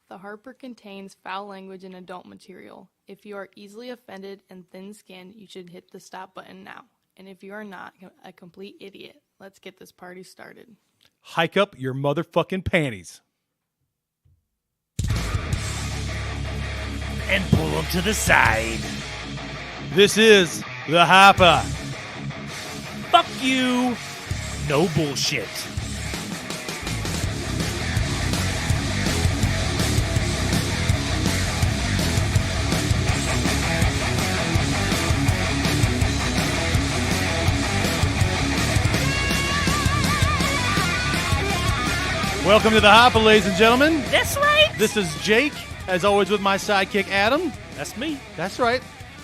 The Harper contains foul language and adult material. If you are easily offended and thin-skinned, you should hit the stop button now. And if you are not a complete idiot, let's get this party started. Hike up your motherfucking panties. And pull them to the side. This is the Harper. Fuck you. No bullshit. Welcome to the Harper, ladies and gentlemen. That's right. This is Jake, as always with my sidekick Adam. That's me. That's right.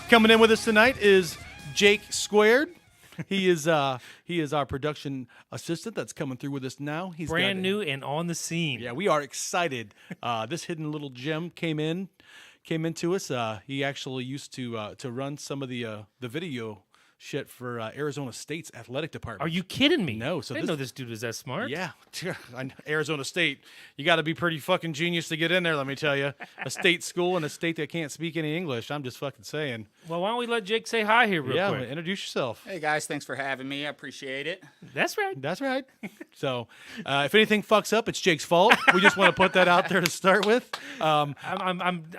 Coming in with us tonight is Jake Squared. He is our production assistant that's coming through with us now. He's Brand new and on the scene. Yeah, we are excited. This hidden little gem came into us. He actually used to run some of the video shit for Arizona State's athletic department. Are you kidding me? No. So I didn't know this dude was that smart. Yeah, Arizona State. You got to be pretty fucking genius to get in there. Let me tell you, a state school and a state that can't speak any English. I'm just fucking saying. Well, why don't we let Jake say hi here real quick? Introduce yourself. Hey guys, thanks for having me. I appreciate it. That's right. That's right. So, if anything fucks up, it's Jake's fault. We just want to put that out there to start with. I'm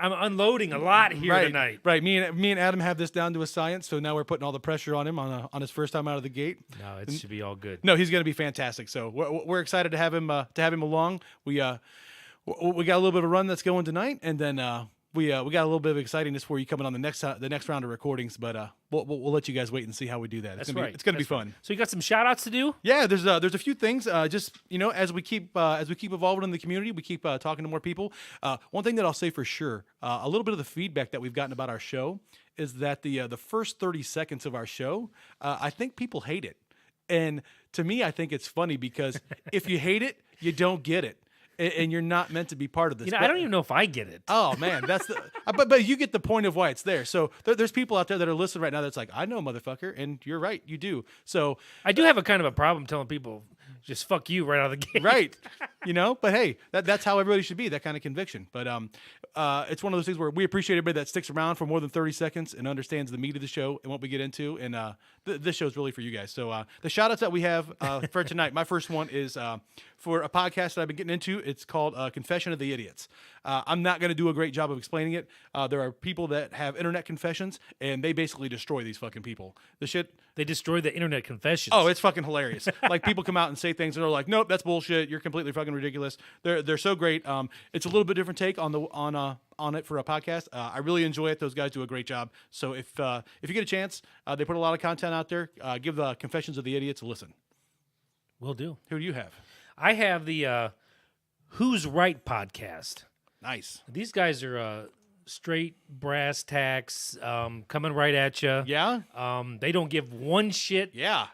unloading a lot here tonight. Right. Me and Adam have this down to a science. So now we're putting all the pressure on him on his first time out of the gate. No, it should be all good. No, he's going to be fantastic. So we're excited to have him along. We got a little bit of a run that's going tonight, and then we got a little bit of excitingness for you coming on the next round of recordings. But we'll let you guys wait and see how we do that. It's gonna be fun. So you got some shout outs to do? Yeah, there's a few things. Just as we keep evolving in the community, we keep talking to more people. One thing that I'll say for sure, a little bit of the feedback that we've gotten about our show is that the first 30 seconds of our show, I think people hate it. And to me, I think it's funny because if you hate it, you don't get it. And you're not meant to be part of this. I don't even know if I get it. Oh man, that's the. But you get the point of why it's there. So there's people out there that are listening right now that's like, I know, motherfucker, and you're right, you do. So I do have a kind of a problem telling people, just fuck you right out of the gate. Right. But hey, that's how everybody should be, that kind of conviction. But it's one of those things where we appreciate everybody that sticks around for more than 30 seconds and understands the meat of the show and what we get into. And this show is really for you guys. So the shout outs that we have for tonight, my first one is for a podcast that I've been getting into. It's called Confession of the Idiots. I'm not going to do a great job of explaining it. There are people that have internet confessions, and they basically destroy these fucking people. The shit. They destroy the internet confessions. Oh, it's fucking hilarious. Like, people come out and say things, and they're like, nope, that's bullshit. You're completely fucking ridiculous. They're so great. It's a little bit different take on it for a podcast. I really enjoy it. Those guys do a great job. So if you get a chance, they put a lot of content out there. Give the Confessions of the Idiots a listen. Will do. Who do you have? I have the Who's Right podcast. Nice. These guys are straight brass tacks, coming right at you. Yeah? They don't give one shit. Yeah.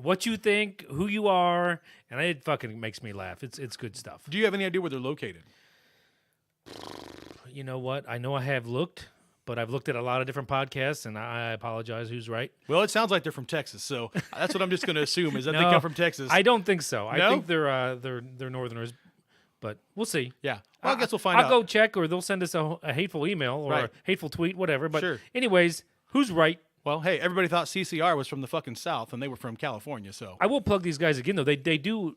What you think, who you are, and it fucking makes me laugh. It's good stuff. Do you have any idea where they're located? You know what? I know I have looked, but I've looked at a lot of different podcasts, and I apologize. Who's right? Well, it sounds like they're from Texas, so that's what I'm just going to assume is that they No, come from Texas. I don't think so. I No? think they're Northerners, but we'll see. Yeah. Well, I guess we'll find out. I'll go check, or they'll send us a hateful email or Right. a hateful tweet, whatever. But Sure. anyways, who's right? Well, hey, everybody thought CCR was from the fucking South, and they were from California, so. I will plug these guys again, though. They do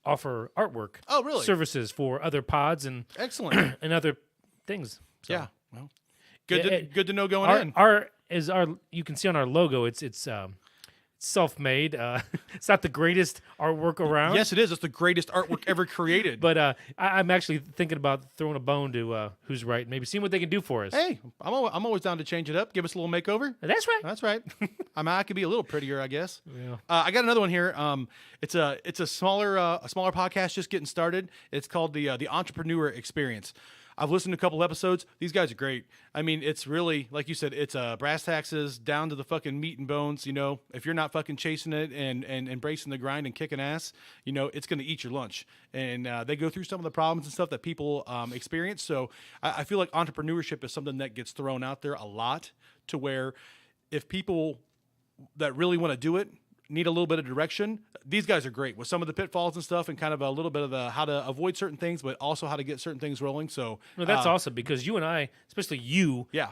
offer artwork Oh, really? services for other pods and Excellent. and other things. So, Yeah. Well, good Yeah, to know going in. Our you can see on our logo, it's self-made. It's not the greatest artwork around. Yes, it is. It's the greatest artwork ever created. But I'm actually thinking about throwing a bone to Who's Right, maybe seeing what they can do for us. Hey, I'm always down to change it up. Give us a little makeover. That's right. That's right. I could be a little prettier, I guess. Yeah. I got another one here. It's a smaller podcast just getting started. It's called the Entrepreneur Experience. I've listened to a couple episodes. These guys are great. I mean, it's really, like you said, it's brass taxes down to the fucking meat and bones. If you're not fucking chasing it and embracing the grind and kicking ass, it's going to eat your lunch. And they go through some of the problems and stuff that people experience. So I feel like entrepreneurship is something that gets thrown out there a lot, to where if people that really want to do it need a little bit of direction, these guys are great with some of the pitfalls and stuff, and kind of a little bit of the how to avoid certain things, but also how to get certain things rolling. So No, that's awesome because you and I, especially you, yeah,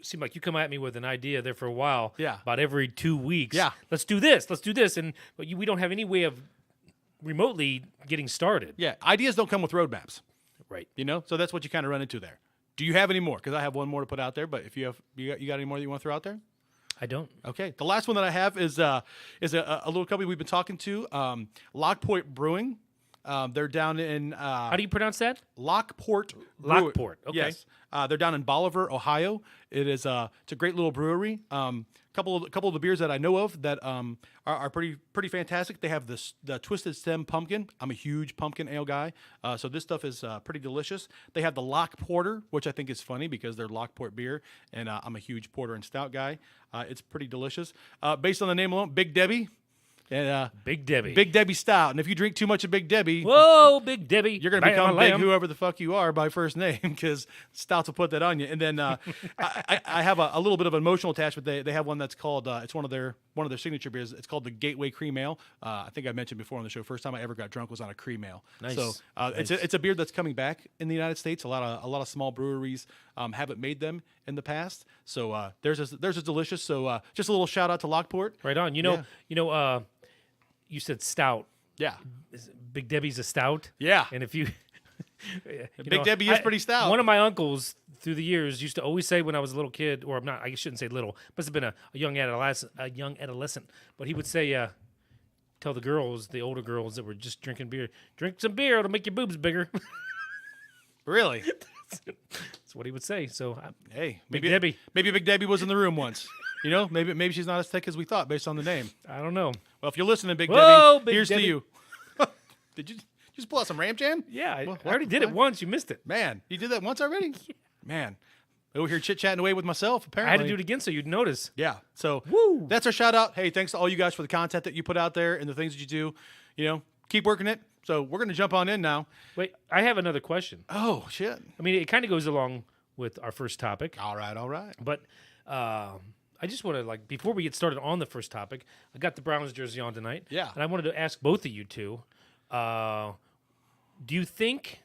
seem like you come at me with an idea there for a while. Yeah. About every 2 weeks. Yeah. Let's do this. Let's do this. And we don't have any way of remotely getting started. yeah. Ideas don't come with roadmaps, Right. So that's what you kind of run into there. Do you have any more? Because I have one more to put out there. But if you got any more that you want to throw out there? I don't. Okay. The last one that I have is a little company we've been talking to, Lockport Brewing. They're down in How do you pronounce that? Lockport. Lockport, okay. Yes. They're down in Bolivar, Ohio. It's a great little brewery. Couple of the beers that I know of that are pretty fantastic. They have the Twisted Stem Pumpkin. I'm a huge pumpkin ale guy, so this stuff is pretty delicious. They have the Lock Porter, which I think is funny because they're Lockport beer, and I'm a huge porter and stout guy. It's pretty delicious. Based on the name alone, Big Debbie. And Big Debbie. Big Debbie Stout. And if you drink too much of Big Debbie, Whoa, Big Debbie. you're going to become Bam, big lamb. whoever the fuck you are by first name, because stouts will put that on you. And then I have a little bit of an emotional attachment. They have one that's called it's one of their signature beers. It's called the Gateway Cream Ale. I think I mentioned before on the show. First time I ever got drunk was on a cream ale. Nice. So it's a beer that's coming back in the United States. A lot of small breweries haven't made them in the past. So theirs is delicious. So just a little shout out to Lockport. Right on. You said stout. Yeah. Big Debbie's a stout. Yeah. And if you, Big Debbie is pretty stout. One of my uncles through the years used to always say when I was a little kid, or I'm not, I shouldn't say little, must have been a young adolescent, but he would say, tell the girls, the older girls that were just drinking beer, drink some beer, it'll make your boobs bigger. Really? That's what he would say. So, Hey, Big Debbie. Maybe Big Debbie was in the room once. Maybe she's not as thick as we thought based on the name. I don't know. Well, if you're listening, Big Whoa, Debbie, Big here's Debbie. to you. Did you just pull out some Ram Jam? Yeah, I Well, already did it once. You missed it. Man, you did that once already? Man, over here chit-chatting away with myself, apparently. I had to do it again so you'd notice. Yeah, so Woo. that's our shout-out. Hey, thanks to all you guys for the content that you put out there and the things that you do. Keep working it. So we're going to jump on in now. Wait, I have another question. Oh, shit. I mean, it kind of goes along with our first topic, All right. but I just want to, before we get started on the first topic, I got the Browns jersey on tonight. Yeah. And I wanted to ask both of you two, do you think,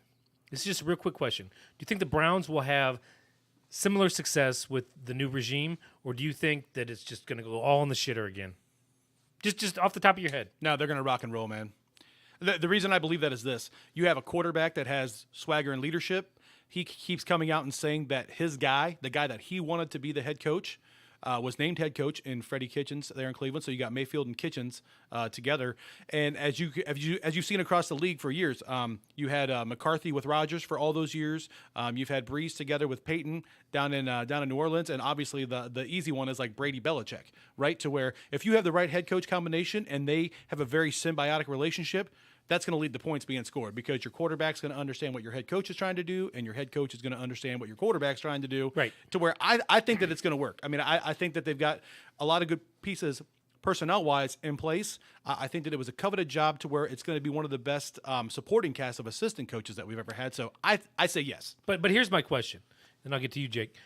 this is just a real quick question, do you think the Browns will have similar success with the new regime, or do you think that it's just going to go all in the shitter again? Just off the top of your head. No, they're going to rock and roll, man. The reason I believe that is this. You have a quarterback that has swagger and leadership. He keeps coming out and saying that his guy, the guy that he wanted to be the head coach, was named head coach in Freddie Kitchens there in Cleveland. So you got Mayfield and Kitchens together. And as you've seen across the league for years, you had McCarthy with Rodgers for all those years. You've had Breeze together with Peyton down in New Orleans, and obviously the easy one is like Brady Belichick, right? To where if you have the right head coach combination and they have a very symbiotic relationship, that's going to lead to points being scored because your quarterback's going to understand what your head coach is trying to do, and your head coach is going to understand what your quarterback's trying to do. Right. To where I think that it's going to work. I mean, I think that they've got a lot of good pieces personnel-wise in place. I think that it was a coveted job to where it's going to be one of the best supporting cast of assistant coaches that we've ever had. So I say yes. But here's my question, and I'll get to you, Jake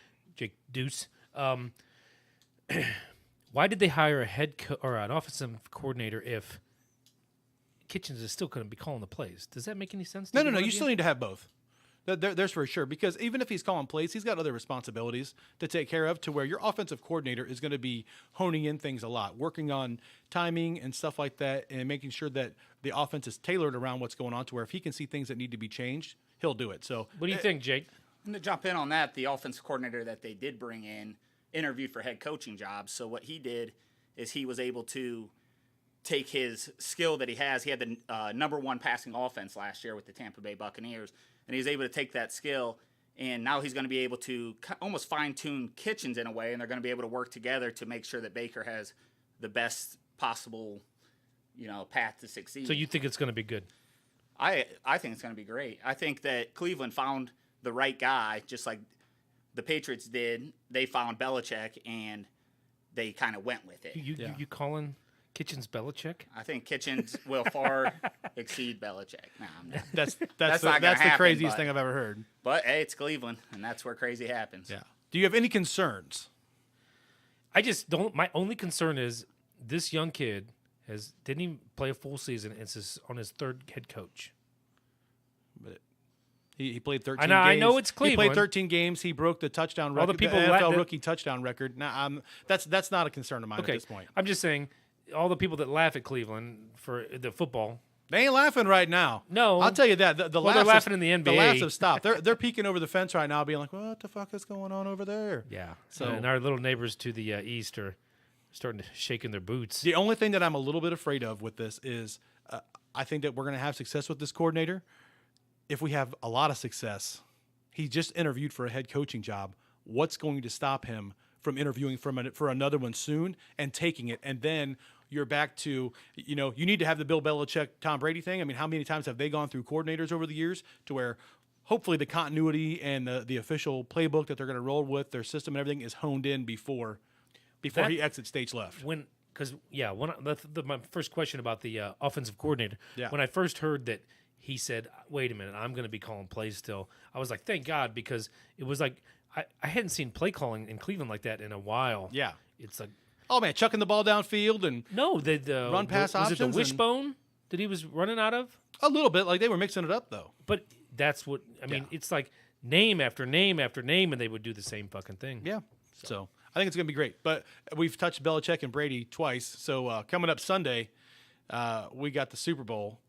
Deuce. Why did they hire a head or an offensive coordinator if Kitchens is still going to be calling the plays? Does that make any sense? to No. either one You of still need to have both. There's for sure, because even if he's calling plays, he's got other responsibilities to take care of, to where your offensive coordinator is going to be honing in things a lot, working on timing and stuff like that, and making sure that the offense is tailored around what's going on, to where if he can see things that need to be changed, he'll do it. So What do you think, Jake? And to jump in on that, the offensive coordinator that they did bring in interviewed for head coaching jobs. So what he did is he was able to take his skill that he has. He had the number one passing offense last year with the Tampa Bay Buccaneers, and he was able to take that skill, and now he's going to be able to almost fine-tune Kitchens in a way, and they're going to be able to work together to make sure that Baker has the best possible, path to succeed. So you think it's going to be good? I think it's going to be great. I think that Cleveland found the right guy, just like the Patriots did. They found Belichick, and they kind of went with it. You calling Kitchens Belichick? I think Kitchens will far exceed Belichick. No, I'm not. that's not gonna the happen, craziest but- thing I've ever heard. But hey, it's Cleveland, and that's where crazy happens. Yeah. Do you have any concerns? I just don't. My only concern is this young kid didn't even play a full season. It's on his third head coach. But he played 13 I know, games. I know it's He played Cleveland. 13 games. He broke the touchdown All record, the people the la- NFL that- rookie touchdown record. Now, that's not a concern of mine Okay, at this point. I'm just saying, all the people that laugh at Cleveland for the football. They ain't laughing right now. No. I'll tell you that. The Well, they're laughs laughing in the The NBA. laughs have stopped. They're peeking over the fence right now, being like, "What the fuck is going on over there?" Yeah. So- And our little neighbors to the east are starting to shake in their boots. The only thing that I'm a little bit afraid of with this is I think that we're going to have success with this coordinator. If we have a lot of success, he just interviewed for a head coaching job. What's going to stop him from interviewing for another one soon and taking it? And then you're back to, you need to have the Bill Belichick, Tom Brady thing. I mean, how many times have they gone through coordinators over the years to where hopefully the continuity and the official playbook that they're going to roll with, their system and everything is honed in before That- he exits stage left. my first question about the offensive coordinator. Yeah. When I first heard that he said, "Wait a minute, I'm going to be calling plays still," I was like, "Thank God," because it was like I hadn't seen play calling in Cleveland like that in a while. Yeah. It's like Oh man, chucking the ball downfield and no, the Run pass was it the options and- wishbone that he was running out of? a little bit like they were mixing it up though. But that's what I mean. Yeah. It's like name after name after name, and they would do the same fucking thing. Yeah. So I think it's going to be great. But we've touched Belichick and Brady twice. So coming up Sunday, we got the Super Bowl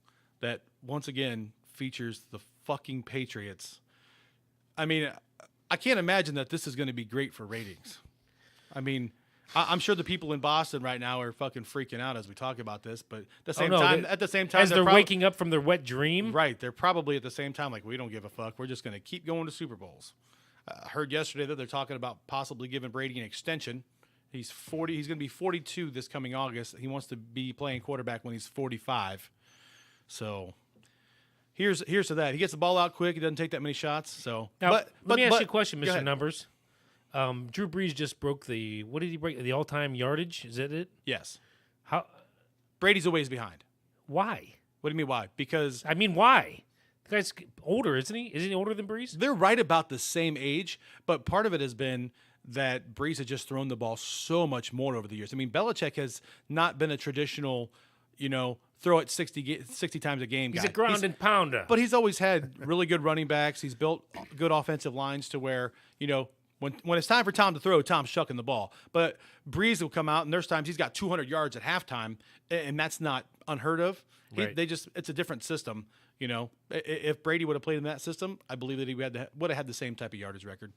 that once again features the fucking Patriots. I mean, I can't imagine that this is going to be great for ratings. I mean, I'm sure the people in Boston right now are fucking freaking out as we talk about this. But at the same time, as they're prob- waking up from their wet dream, right, they're probably at the same time like, we don't give a fuck. We're just going to keep going to Super Bowls. I heard yesterday that they're talking about possibly giving Brady an extension. He's 40. He's going to be 42 this coming August. He wants to be playing quarterback when he's 45. So here's to that. He gets the ball out quick. He doesn't take that many shots. So Now, but let me ask you a question, go Mr. ahead. Numbers. Drew Brees just broke what did he break? The all-time yardage? Is that it? Yes, How? Brady's a ways behind. Why? What do you mean why? Because I mean, why? The guy's older, isn't he? Isn't he older than Brees? they're right about the same age, but part of it has been that Brees has just thrown the ball so much more over the years. I mean, Belichick has not been a traditional, throw it 60 times a game guy. He's a ground and pounder. But he's always had really good running backs. He's built good offensive lines to where, when it's time for Tom to throw, Tom's shucking the ball. But Brees will come out, and there's times he's got 200 yards at halftime, and that's not unheard of. Right. It's a different system. If Brady would have played in that system, I believe that he would have had the same type of yardage record.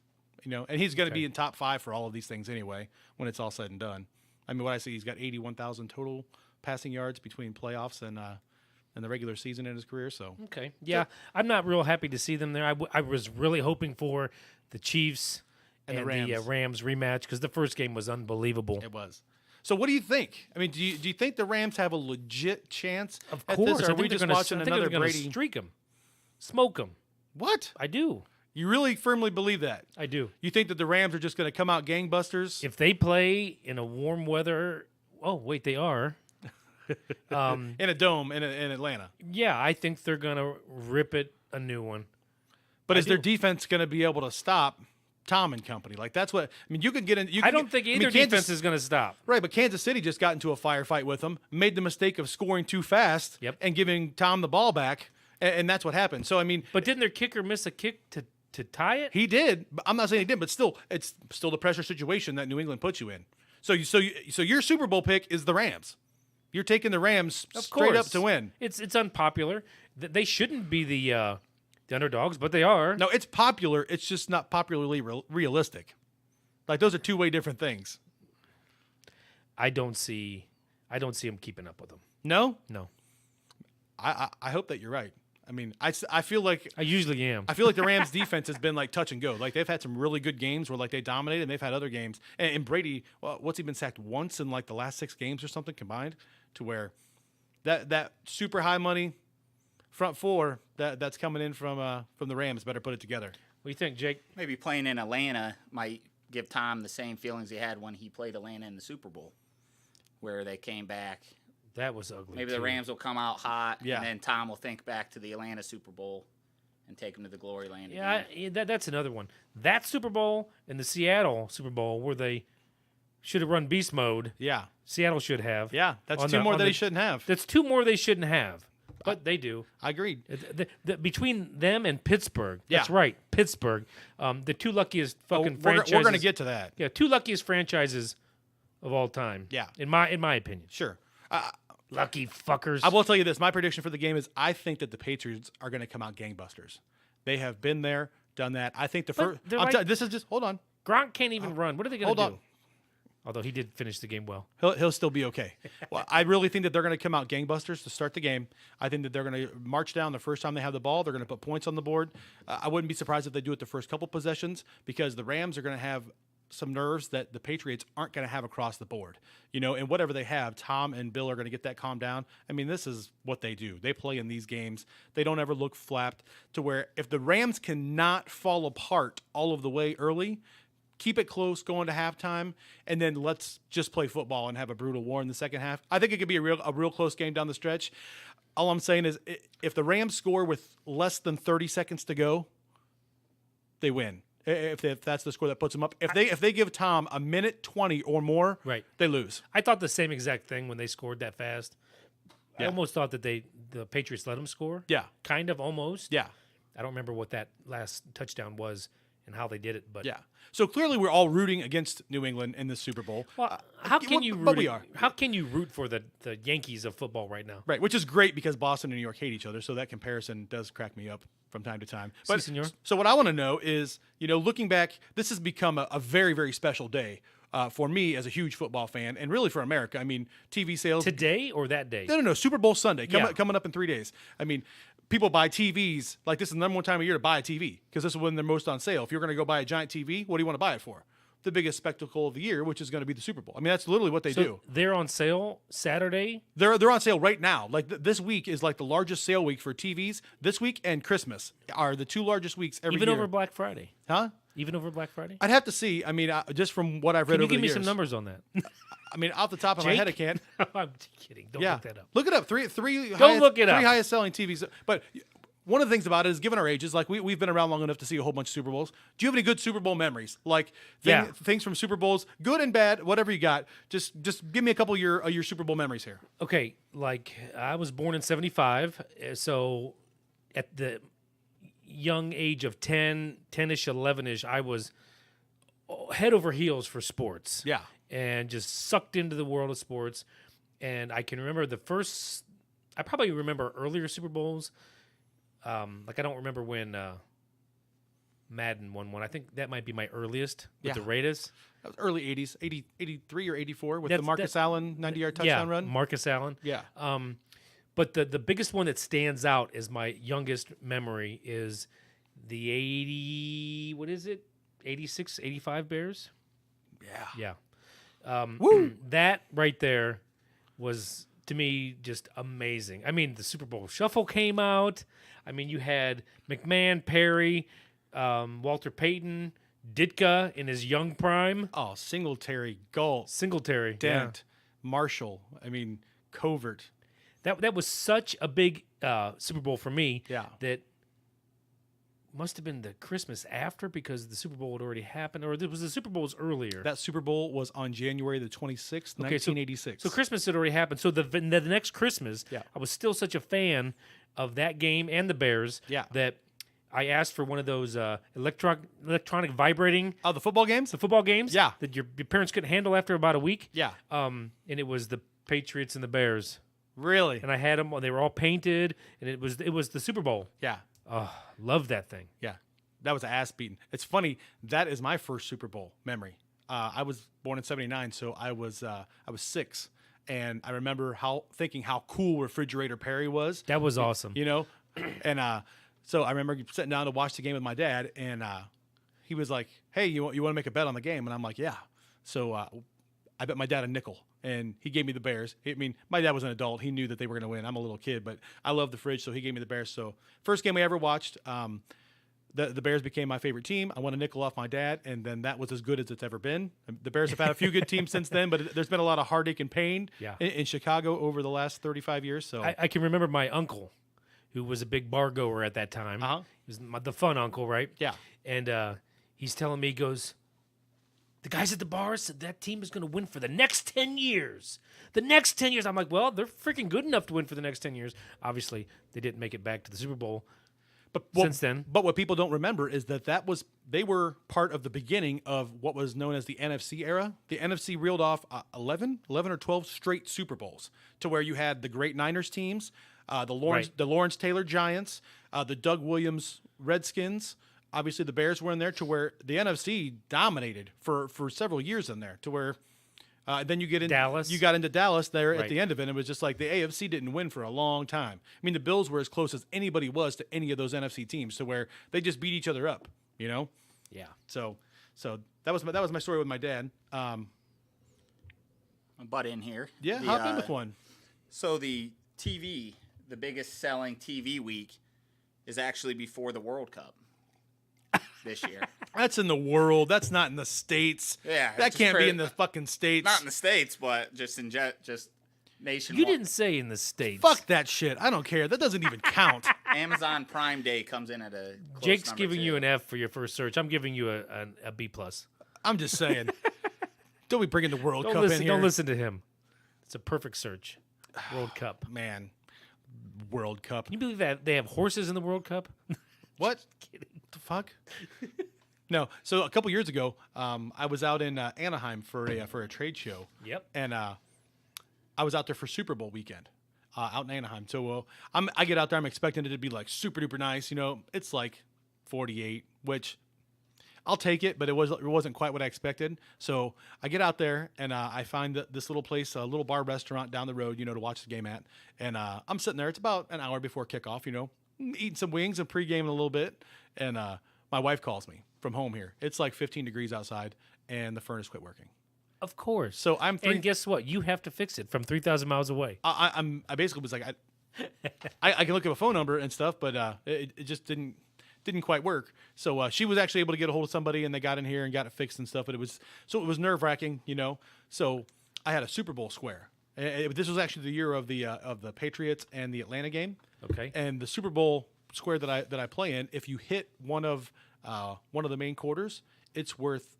And he's going to be in top 5 for all of these things anyway when it's all said and done. I mean, what I see, he's got 81,000 total passing yards between playoffs and the regular season in his career. So Okay. Yeah, I'm not real happy to see them there. I was really hoping for the Chiefs and the Rams rematch because the first game was unbelievable. it was. So what do you think? I mean, do you think the Rams have a legit chance Of at course. this? Or are we just watching another going to Brady? streak them, smoke them. What? I do. You really firmly believe that? I do. You think that the Rams are just going to come out gangbusters? If they play in a warm weather, oh wait, they are. In a dome in Atlanta. Yeah, I think they're gonna rip it a new one. But I is their do. defense going to be able to stop Tom and company? Like that's what I mean. You can get in. I don't think either defense is gonna stop. Right, but Kansas City just got into a firefight with them, made the mistake of scoring too fast, Yep. and giving Tom the ball back, and that's what happened. So I mean, But didn't their kicker miss a kick to tie it? he did. But I'm not saying he did, but still, it's still the pressure situation that New England puts you in. So your Super Bowl pick is the Rams. You're taking the Rams Of straight up course. to win. It's unpopular. They shouldn't be the underdogs, but they are. No, it's popular. It's just not popularly realistic. Like those are two-way different things. I don't see them keeping up with them. No, No, I hope that you're right. I mean, I feel like I usually am. I feel like the Rams defense has been like touch and go. Like they've had some really good games where like they dominated, and they've had other games. And Brady, what's he been sacked once in like the last 6 games or something combined, to where that super high money front four that's coming in from the Rams better put it together. What do you think, Jake? Maybe playing in Atlanta might give Tom the same feelings he had when he played Atlanta in the Super Bowl, where they came back. That was ugly. Maybe too. the Rams will come out hot, Yeah. and then Tom will think back to the Atlanta Super Bowl and take him to the glory land Yeah, again. that's another one. That Super Bowl and the Seattle Super Bowl where they should have run beast mode. Yeah. Seattle should have. Yeah. That's On two the- more on that the- he shouldn't have. That's 2 more they shouldn't have, but they do. I agreed. Between them and Pittsburgh, that's Yeah. right, Pittsburgh, the 2 luckiest fucking We're franchises. going to get to that. Yeah, 2 luckiest franchises of all time. Yeah. in my opinion. Sure. Lucky fuckers. I will tell you this. My prediction for the game is I think that the Patriots are going to come out gangbusters. They have been there, done that. I think the first. they're like- this is just hold on. Gronk can't even run. What are they going to Hold do? on. Although he did finish the game well. He'll still be okay. Well, I really think that they're going to come out gangbusters to start the game. I think that they're going to march down the first time they have the ball. They're going to put points on the board. I wouldn't be surprised if they do it the first couple possessions because the Rams are going to have some nerves that the Patriots aren't going to have across the board. And whatever they have, Tom and Bill are going to get that calmed down. I mean, this is what they do. They play in these games. They don't ever look flapped to where if the Rams cannot fall apart all of the way early, keep it close going to halftime, and then let's just play football and have a brutal war in the second half. I think it could be a real close game down the stretch. All I'm saying is if the Rams score with less than 30 seconds to go, they win. If that's the score that puts them up. If they give Tom a minute 20 or more, Right. they lose. I thought the same exact thing when they scored that fast. I Yeah. almost thought that the Patriots let them score. Yeah. Kind of, almost. Yeah. I don't remember what that last touchdown was and how they did it, but Yeah. So clearly we're all rooting against New England in the Super Bowl. Well, how can you root? But we are. How can you root for the Yankees of football right now? Right, which is great because Boston and New York hate each other, so that comparison does crack me up from time to time. But senor. so what I want to know is, looking back, this has become a very, very special day for me as a huge football fan, and really for America. I mean, TV sales Today or that day? No, Super Bowl Sunday Yeah. coming up in 3 days. I mean, people buy TVs like this is the number one time of year to buy a TV because this is when they're most on sale. If you're going to go buy a giant TV, what do you want to buy it for? The biggest spectacle of the year, which is going to be the Super Bowl. I mean, that's literally what they do. They're on sale Saturday. They're on sale right now. Like this week is like the largest sale week for TVs. This week and Christmas are the 2 largest weeks every Even year. over Black Friday. Huh? Even over Black Friday? I'd have to see. I mean, just from what I've read Can you over give the me years. some numbers on that? I mean, off the top of my head, I can't. I'm kidding. Don't Yeah, look that up. Look it up. Three look it up. highest selling TVs. But one of the things about it is, given our ages, like we've been around long enough to see a whole bunch of Super Bowls. Do you have any good Super Bowl memories? Like things from Super Bowls, good and bad, whatever you got. Just give me a couple of your Super Bowl memories here. Okay, like I was born in 75, so at the young age of 10-ish, 11-ish, I was head over heels for sports. Yeah. And just sucked into the world of sports. And I can remember I probably remember earlier Super Bowls. Like I don't remember when Madden won one. I think that might be my earliest with the Raiders. That was early 80s, 83 or 84 with That's- the Marcus Allen 90-yard touchdown run. Marcus Allen. Yeah. But the biggest one that stands out as my youngest memory is the 86, 85 Bears. Yeah. Yeah. Woo! That right there was, to me, just amazing. I mean, the Super Bowl Shuffle came out. I mean, you had McMahon, Perry, Walter Payton, Ditka in his young prime, Oh, Singletary, Galt, Singletary. Dent, Marshall. I mean, Covert. That was such a big Super Bowl for me. Yeah. That must have been the Christmas after because the Super Bowl had already happened, or it was the Super Bowl's earlier. That Super Bowl was on January the 26th, 1986. So Christmas had already happened. So the next Christmas, Yeah. I was still such a fan of that game and the Bears that I asked for one of those electronic vibrating Oh, the football games? the football games Yeah. that your parents couldn't handle after about a week. Yeah. And it was the Patriots and the Bears. Really? And I had them. They were all painted, and it was the Super Bowl. Yeah. Oh, love that thing. Yeah. That was ass beating. It's funny. That is my first Super Bowl memory. I was born in '79, so I was 6, and I remember thinking how cool Refrigerator Perry was. That was awesome. And so I remember sitting down to watch the game with my dad, and he was like, "Hey, you want to make a bet on the game?" And I'm like, "Yeah." So I bet my dad a nickel, and he gave me the Bears. I mean, my dad was an adult; he knew that they were going to win. I'm a little kid, but I love the fridge, so he gave me the Bears. So first game I ever watched. The Bears became my favorite team. I won a nickel off my dad, and then that was as good as it's ever been. The Bears have had a few good teams since then, but there's been a lot of heartache and pain in Chicago over the last 35 years. So I can remember my uncle, who was a big bar goer at that time. Uh-huh. He was the fun uncle, right? Yeah. And he's telling me, he goes, The guys at the bar said that team is going to win for the next 10 years. The next 10 years. I'm like, well, they're freaking good enough to win for the next 10 years. Obviously, they didn't make it back to the Super Bowl since then. But what people don't remember is they were part of the beginning of what was known as the NFC era. The NFC reeled off 11 or 12 straight Super Bowls to where you had the great Niners teams, the Lawrence Taylor Giants, the Doug Williams Redskins. Obviously, the Bears were in there to where the NFC dominated for several years in there to where then you get into Dallas. You got into Dallas there at Right. the end of it. And it was just like the AFC didn't win for a long time. I mean, the Bills were as close as anybody was to any of those NFC teams to where they just beat each other up, you know? Yeah. So that was my story with my dad. I'll butt in here. Yeah, hop in with one. So the biggest selling TV week is actually before the World Cup this year. That's in the world. That's not in the States. Yeah, that just can't be in the fucking States. Not in the States, but just in just nationwide. You didn't say in the States. Fuck that shit. I don't care. That doesn't even count. Amazon Prime Day comes in at a close Jake's number giving two. you an F for your first search. I'm giving you a B+. I'm just saying. Don't be bringing the World Cup in here. Don't listen to him. It's a perfect search. World Cup. Man, World Cup. Can you believe that they have horses in the World Cup? What? The fuck? No. So a couple years ago, I was out in Anaheim for a trade show. Yep. And I was out there for Super Bowl weekend, out in Anaheim. So I get out there. I'm expecting it to be like super duper nice. You know, it's like 48, which I'll take it, but it wasn't quite what I expected. So I get out there and I find this little place, a little bar restaurant down the road, you know, to watch the game at. And I'm sitting there. It's about an hour before kickoff, you know, eating some wings and pregame a little bit. And my wife calls me from home here. It's like 15 degrees outside, and the furnace quit working. Of course. So I'm and guess what? You have to fix it from 3,000 miles away. I basically was like, I can look at a phone number and stuff, but it just didn't quite work. So she was actually able to get a hold of somebody, and they got in here and got it fixed and stuff. But it was nerve wracking, you know. So I had a Super Bowl square. This was actually the year of the Patriots and the Atlanta game. Okay. And the Super Bowl square that I play in, if you hit one of the main quarters, it's worth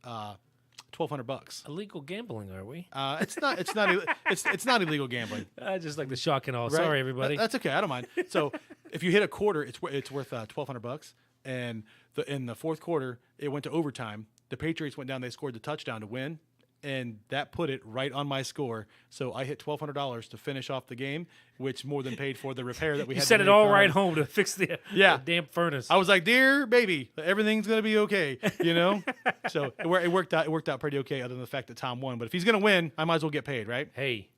$1,200. Illegal gambling, are we? It's not illegal gambling. I just like the shock and all. Right? Sorry, everybody. That's okay. I don't mind. So if you hit a quarter, it's worth $1,200. And in the fourth quarter, it went to overtime. The Patriots went down. They scored the touchdown to win, and that put it right on my score. So I hit $1,200 to finish off the game, which more than paid for the repair that we You had. sent to it make all on. right home to fix the damn furnace. I was like, "Dear baby, everything's gonna be okay," you know. So it worked out. It worked out pretty okay, other than the fact that Tom won. But if he's gonna win, I might as well get paid, right? Hey,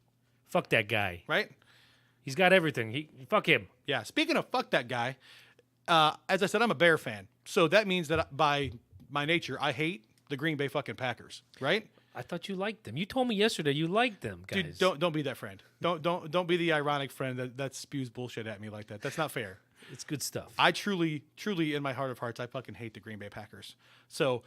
fuck that guy. Right? He's got everything. Fuck him. Yeah. Speaking of fuck that guy, as I said, I'm a Bear fan, so that means that by my nature, I hate the Green Bay fucking Packers, right? I thought you liked them. You told me yesterday you liked them, guys. Dude, don't be that friend. Don't be the ironic friend that spews bullshit at me like that. That's not fair. It's good stuff. I truly, in my heart of hearts, I fucking hate the Green Bay Packers. So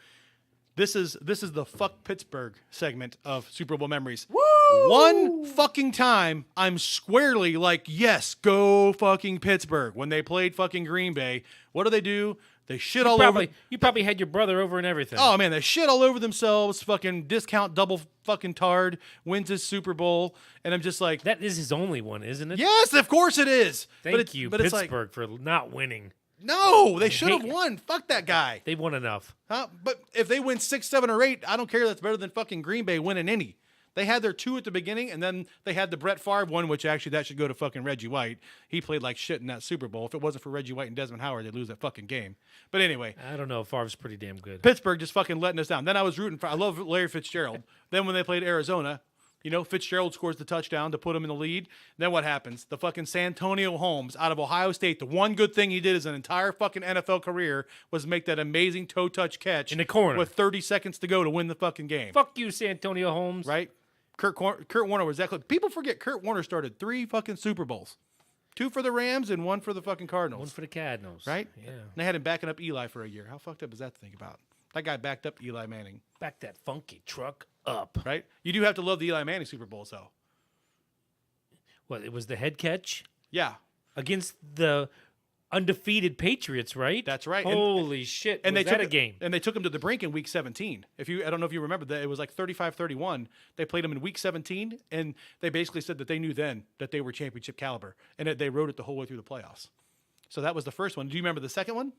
this is the fuck Pittsburgh segment of Super Bowl memories. Woo! One fucking time, I'm squarely like, yes, go fucking Pittsburgh. When they played fucking Green Bay, what do? They shit all over. You probably had your brother over and everything. Oh man, they shit all over themselves. Fucking discount double fucking tard wins his Super Bowl, and I'm just like, That is his only one, isn't it? yes, of course it is. Thank you, but it's like, Pittsburgh, for not winning. no, they should have hate- won. Fuck that guy. They won enough. Huh? But if they win 6, 7, or 8, I don't care. That's better than fucking Green Bay winning any. They had their 2 at the beginning, and then they had the Brett Favre one, which actually that should go to fucking Reggie White. He played like shit in that Super Bowl. If it wasn't for Reggie White and Desmond Howard, they'd lose that fucking game. But anyway, I don't know. Favre's pretty damn good. Pittsburgh just fucking letting us down. Then I was rooting for. I love Larry Fitzgerald. Then when they played Arizona, you know, Fitzgerald scores the touchdown to put him in the lead. Then what happens? The fucking Santonio Holmes out of Ohio State. The one good thing he did his entire fucking NFL career was make that amazing toe touch catch In the corner. with 30 seconds to go to win the fucking game. Fuck you, Santonio Holmes. Right? Kurt Warner was that close. People forget Kurt Warner started 3 fucking Super Bowls. 2 for the Rams and 1 for the fucking Cardinals. One for the Cardinals. Right? Yeah. And they had him backing up Eli for a year. How fucked up is that to think about? That guy backed up Eli Manning. Back that funky truck up. Right? You do have to love the Eli Manning Super Bowls, though. What, it was the head catch Yeah. against the undefeated Patriots, right? That's right. Holy shit. And was they that took a game? And they took him to the brink in week 17. I don't know if you remember that, it was like 35-31. They played him in week 17, and they basically said that they knew then that they were championship caliber, and they rode it the whole way through the playoffs. So that was the first one. Do you remember the second one?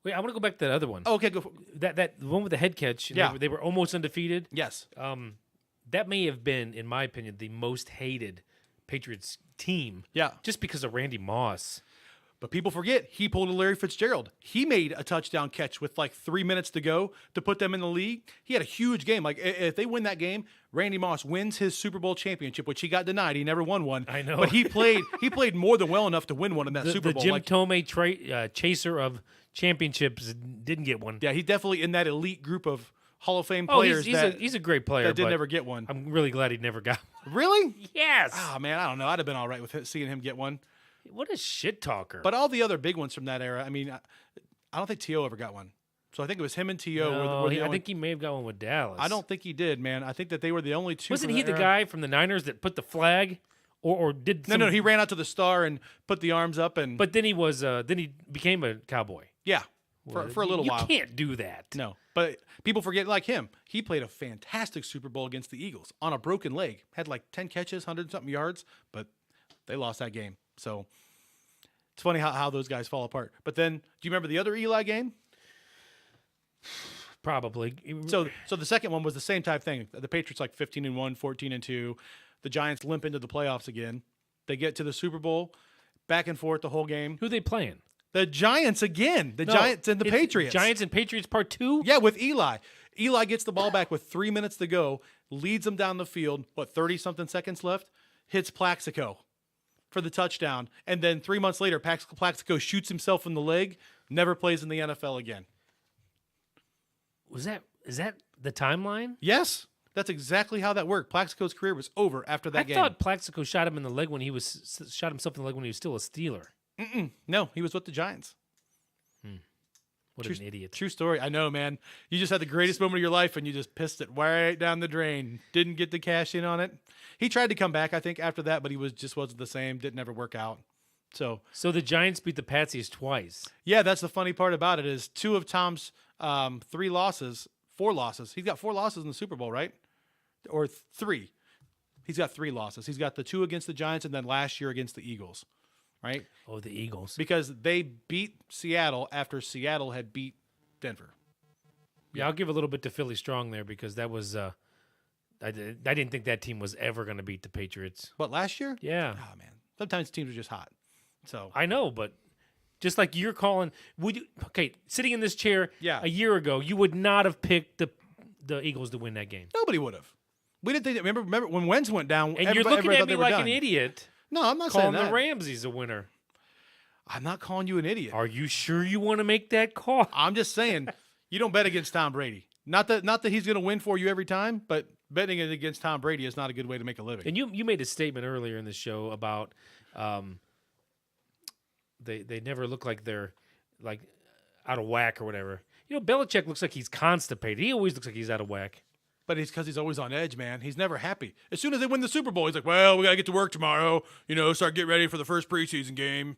Wait, I want to go back to that other one. Oh, okay, go. That the one with the head catch. And Yeah. They were almost undefeated. Yes. That may have been, in my opinion, the most hated Patriots team. Yeah. Just because of Randy Moss. But people forget he pulled a Larry Fitzgerald. He made a touchdown catch with like 3 minutes to go to put them in the league. He had a huge game. Like if they win that game, Randy Moss wins his Super Bowl championship, which he got denied. He never won one. I know. But he played more than well enough to win one in that Super The Bowl. Jim Like, Tomei chaser of championships didn't get one. yeah, he's definitely in that elite group of Hall of Fame Oh, players he's a great player. that did but never get one. I'm really glad he never got one. Really? Yes. Oh, man, I don't know. I'd have been all right with seeing him get one. What a shit talker. But all the other big ones from that era, I mean, I don't think T.O. ever got one. So I think it was him and T.O. No, were the I only. think he may have got one with Dallas. I don't think he did, man. I think that they were the only two. Wasn't from he that the era. guy from the Niners that put the flag, or did? No, he ran out to the star and put the arms up, and But then he was. Then he became a cowboy yeah, for a little while. You can't do that. No, but people forget like him. He played a fantastic Super Bowl against the Eagles on a broken leg. Had like 10 catches, 100-something yards, but they lost that game. So it's funny how those guys fall apart. But then, do you remember the other Eli game? Probably. So the second one was the same type thing. The Patriots like 15-1, 14-2. The Giants limp into the playoffs again. They get to the Super Bowl, back and forth the whole game. who they playing? The Giants again. The No, Giants and the it's Patriots. Giants and Patriots Part 2. Yeah, with Eli. Eli gets the ball back with 3 minutes to go, leads them down the field, 30-something seconds left, hits Plaxico for the touchdown. And then 3 months later, Plaxico shoots himself in the leg, never plays in the NFL again. Is that the timeline? Yes, that's exactly how that worked. Plaxico's career was over after that I game. thought Plaxico shot him in the leg when he was shot himself in the leg when he was still a Steeler. No, he was with the Giants. What an idiot! True story. I know, man. You just had the greatest moment of your life, and you just pissed it right down the drain. Didn't get the cash in on it. He tried to come back, I think, after that, but he wasn't the same. Didn't ever work out. So the Giants beat the Patsies twice. yeah, that's the funny part about it is two of Tom's 4 losses. He's got 4 losses in the Super Bowl, right? Or 3. He's got 3 losses. He's got the 2 against the Giants, and then last year against the Eagles, right? Oh, the Eagles. Because they beat Seattle after Seattle had beat Denver. Yeah, I'll give a little bit to Philly Strong there because that was I didn't think that team was ever going to beat the Patriots. What, last year? Yeah, Oh, man. Sometimes teams are just hot. So I know, but just like you're calling, sitting in this chair Yeah. a year ago, you would not have picked the Eagles to win that game. nobody would have. We didn't think. Remember when Wentz went down? And you're looking everybody at thought me they were like done. an idiot, No, I'm not saying calling that. the Ramses a winner. I'm not calling you an idiot. Are you sure you want to make that call? I'm just saying you don't bet against Tom Brady. Not that he's going to win for you every time, but betting it against Tom Brady is not a good way to make a living. And you made a statement earlier in the show about they never look like they're like out of whack or whatever. You know, Belichick looks like he's constipated. He always looks like he's out of whack. But it's because he's always on edge, man. He's never happy. As soon as they win the Super Bowl, he's like, well, we got to get to work tomorrow. Start getting ready for the first preseason game.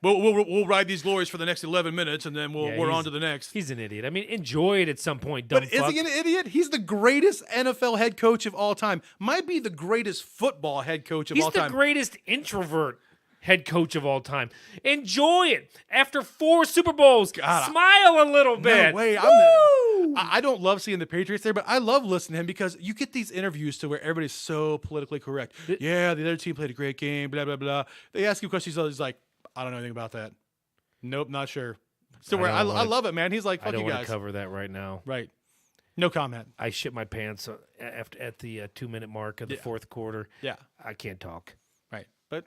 We'll ride these glories for the next 11 minutes, and then we're he's- on to the next. He's an idiot. I mean, enjoy it at some point, dumb But is fuck. he an idiot? He's the greatest NFL head coach of all time. Might be the greatest football head coach of He's all the time. greatest introvert head coach of all time. Enjoy it. After 4 Super Bowls, smile a little bit. No way. Woo! I don't love seeing the Patriots there, but I love listening to him because you get these interviews to where everybody's so politically correct. Yeah, the other team played a great game, blah, blah, blah. They ask him questions, he's like, I don't know anything about that. Nope, not sure. So I love it, man. He's like, I fuck don't you want guys. to cover that right now. Right. No comment. I shit my pants at the 2-minute mark of the fourth quarter. Yeah. I can't talk. Right. But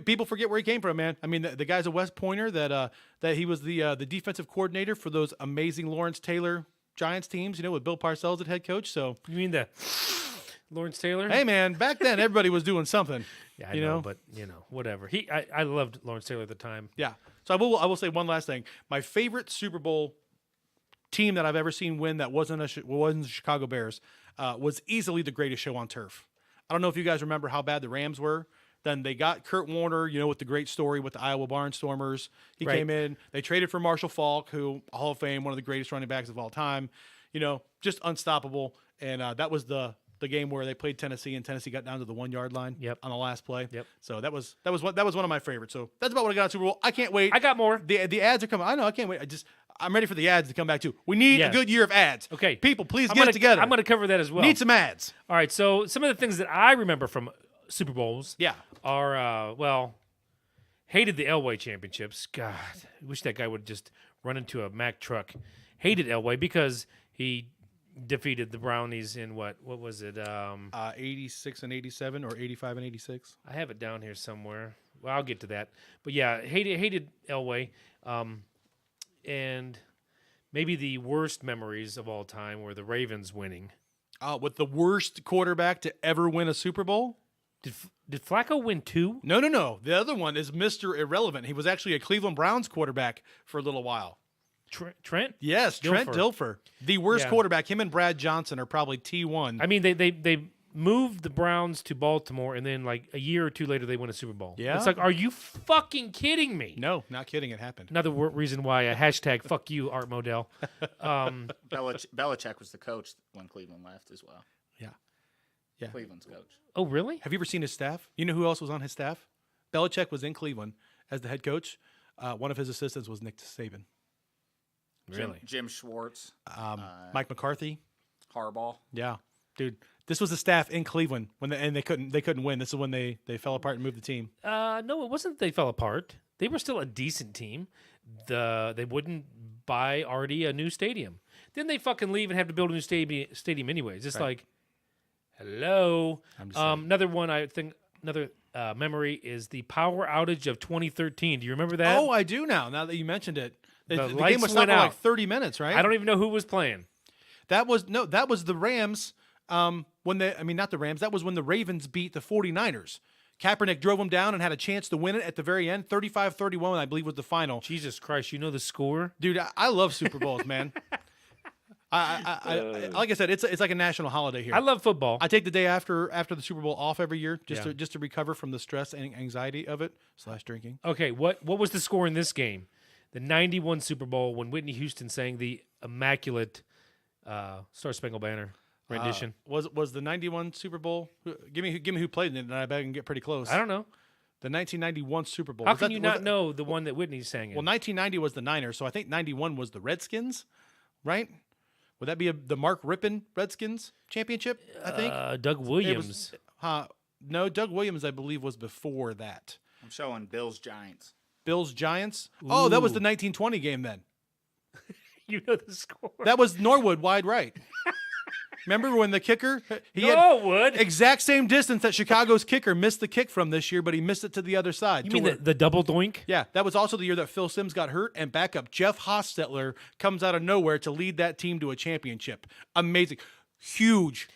people forget where he came from, man. I mean, the guy's a West Pointer that he was the defensive coordinator for those amazing Lawrence Taylor Giants teams, with Bill Parcells at head coach. So, You mean the Lawrence Taylor? hey, man, back then everybody was doing something. Yeah, I know, but whatever. I loved Lawrence Taylor at the time. Yeah. So I will say one last thing. My favorite Super Bowl team that I've ever seen win that wasn't the Chicago Bears was easily the greatest show on turf. I don't know if you guys remember how bad the Rams were Then they got Kurt Warner, with the great story with the Iowa Barnstormers. He Right. came in. They traded for Marshall Faulk, who Hall of Fame, one of the greatest running backs of all time. Just unstoppable. And that was the game where they played Tennessee, and Tennessee got down to the 1 yard line. Yep. On the last play. Yep. So that was one of my favorites. So that's about what I got on Super Bowl. I can't wait. I got more. The ads are coming. I know. I can't wait. I'm ready for the ads to come back too. We need Yeah. a good year of ads. Okay. People, please I'm get gonna, it together. I'm going to cover that as well. Need some ads. All right. So some of the things that I remember from Super Bowls Yeah. are, hated the Elway championships. God, I wish that guy would just run into a Mack truck. Hated Elway because he defeated the Brownies in what was it? 86 and 87 or 85 and 86. I have it down here somewhere. Well, I'll get to that. But yeah, hated Elway. And maybe the worst memories of all time were the Ravens winning. With the worst quarterback to ever win a Super Bowl? Did Flacco win 2? No. The other one is Mr. Irrelevant. He was actually a Cleveland Browns quarterback for a little while. Trent? Yes, Trent Dilfer. The worst Yeah. quarterback. Him and Brad Johnson are probably T1. I mean, they moved the Browns to Baltimore, and then like a year or two later, they win a Super Bowl. Yeah. It's like, are you fucking kidding me? No, not kidding. It happened. Another reason why a hashtag fuck you, Art Modell. Belichick was the coach when Cleveland left as well. Yeah. Cleveland's coach. Oh, really? Have you ever seen his staff? You know who else was on his staff? Belichick was in Cleveland as the head coach. One of his assistants was Nick Saban. Really? Jim Schwartz, Mike McCarthy. Harbaugh. Yeah, dude. This was the staff in Cleveland they couldn't win. This is when they fell apart and moved the team. No, it wasn't. They fell apart. They were still a decent team. They wouldn't buy Artie a new stadium. Then they fucking leave and have to build a new stadium anyways. It's like, hello. I'm just saying. Another one. I think another memory is the power outage of 2013. Do you remember that? Oh, I do now. Now that you mentioned it, the lights game was went stopped for like out. 30 minutes, right? I don't even know who was playing. That was the Rams. Not the Rams. That was when the Ravens beat the 49ers. Kaepernick drove them down and had a chance to win it at the very end. 35-31, I believe, was the final. Jesus Christ, you know the score? Dude, I love Super Bowls, man. I like I said, it's like a national holiday here. I love football. I take the day after the Super Bowl off every year just Yeah. to recover from the stress and anxiety of it / drinking. Okay, what was the score in this game? The 91 Super Bowl when Whitney Houston sang the immaculate Star Spangled Banner rendition. Was the 91 Super Bowl? Give me who played in it, and I bet I can get pretty close. I don't know. The 1991 Super Bowl. How can you not know the one that Whitney sang in? Well, 1990 was the Niners, so I think 91 was the Redskins, right? Would that be the Mark Rippon Redskins championship? I think. Doug Williams. No, Doug Williams, I believe, was before that. I'm showing Bills Giants. Bills Giants. Oh, that was the Ooh. 1920 game then. You know the score. That was Norwood wide right. Remember when the kicker he had Norwood? exact same distance that Chicago's kicker missed the kick from this year, but he missed it to the other side. You to mean where- the double doink? Yeah, that was also the year that Phil Simms got hurt, and backup Jeff Hostetler comes out of nowhere to lead that team to a championship. Amazing. Huge.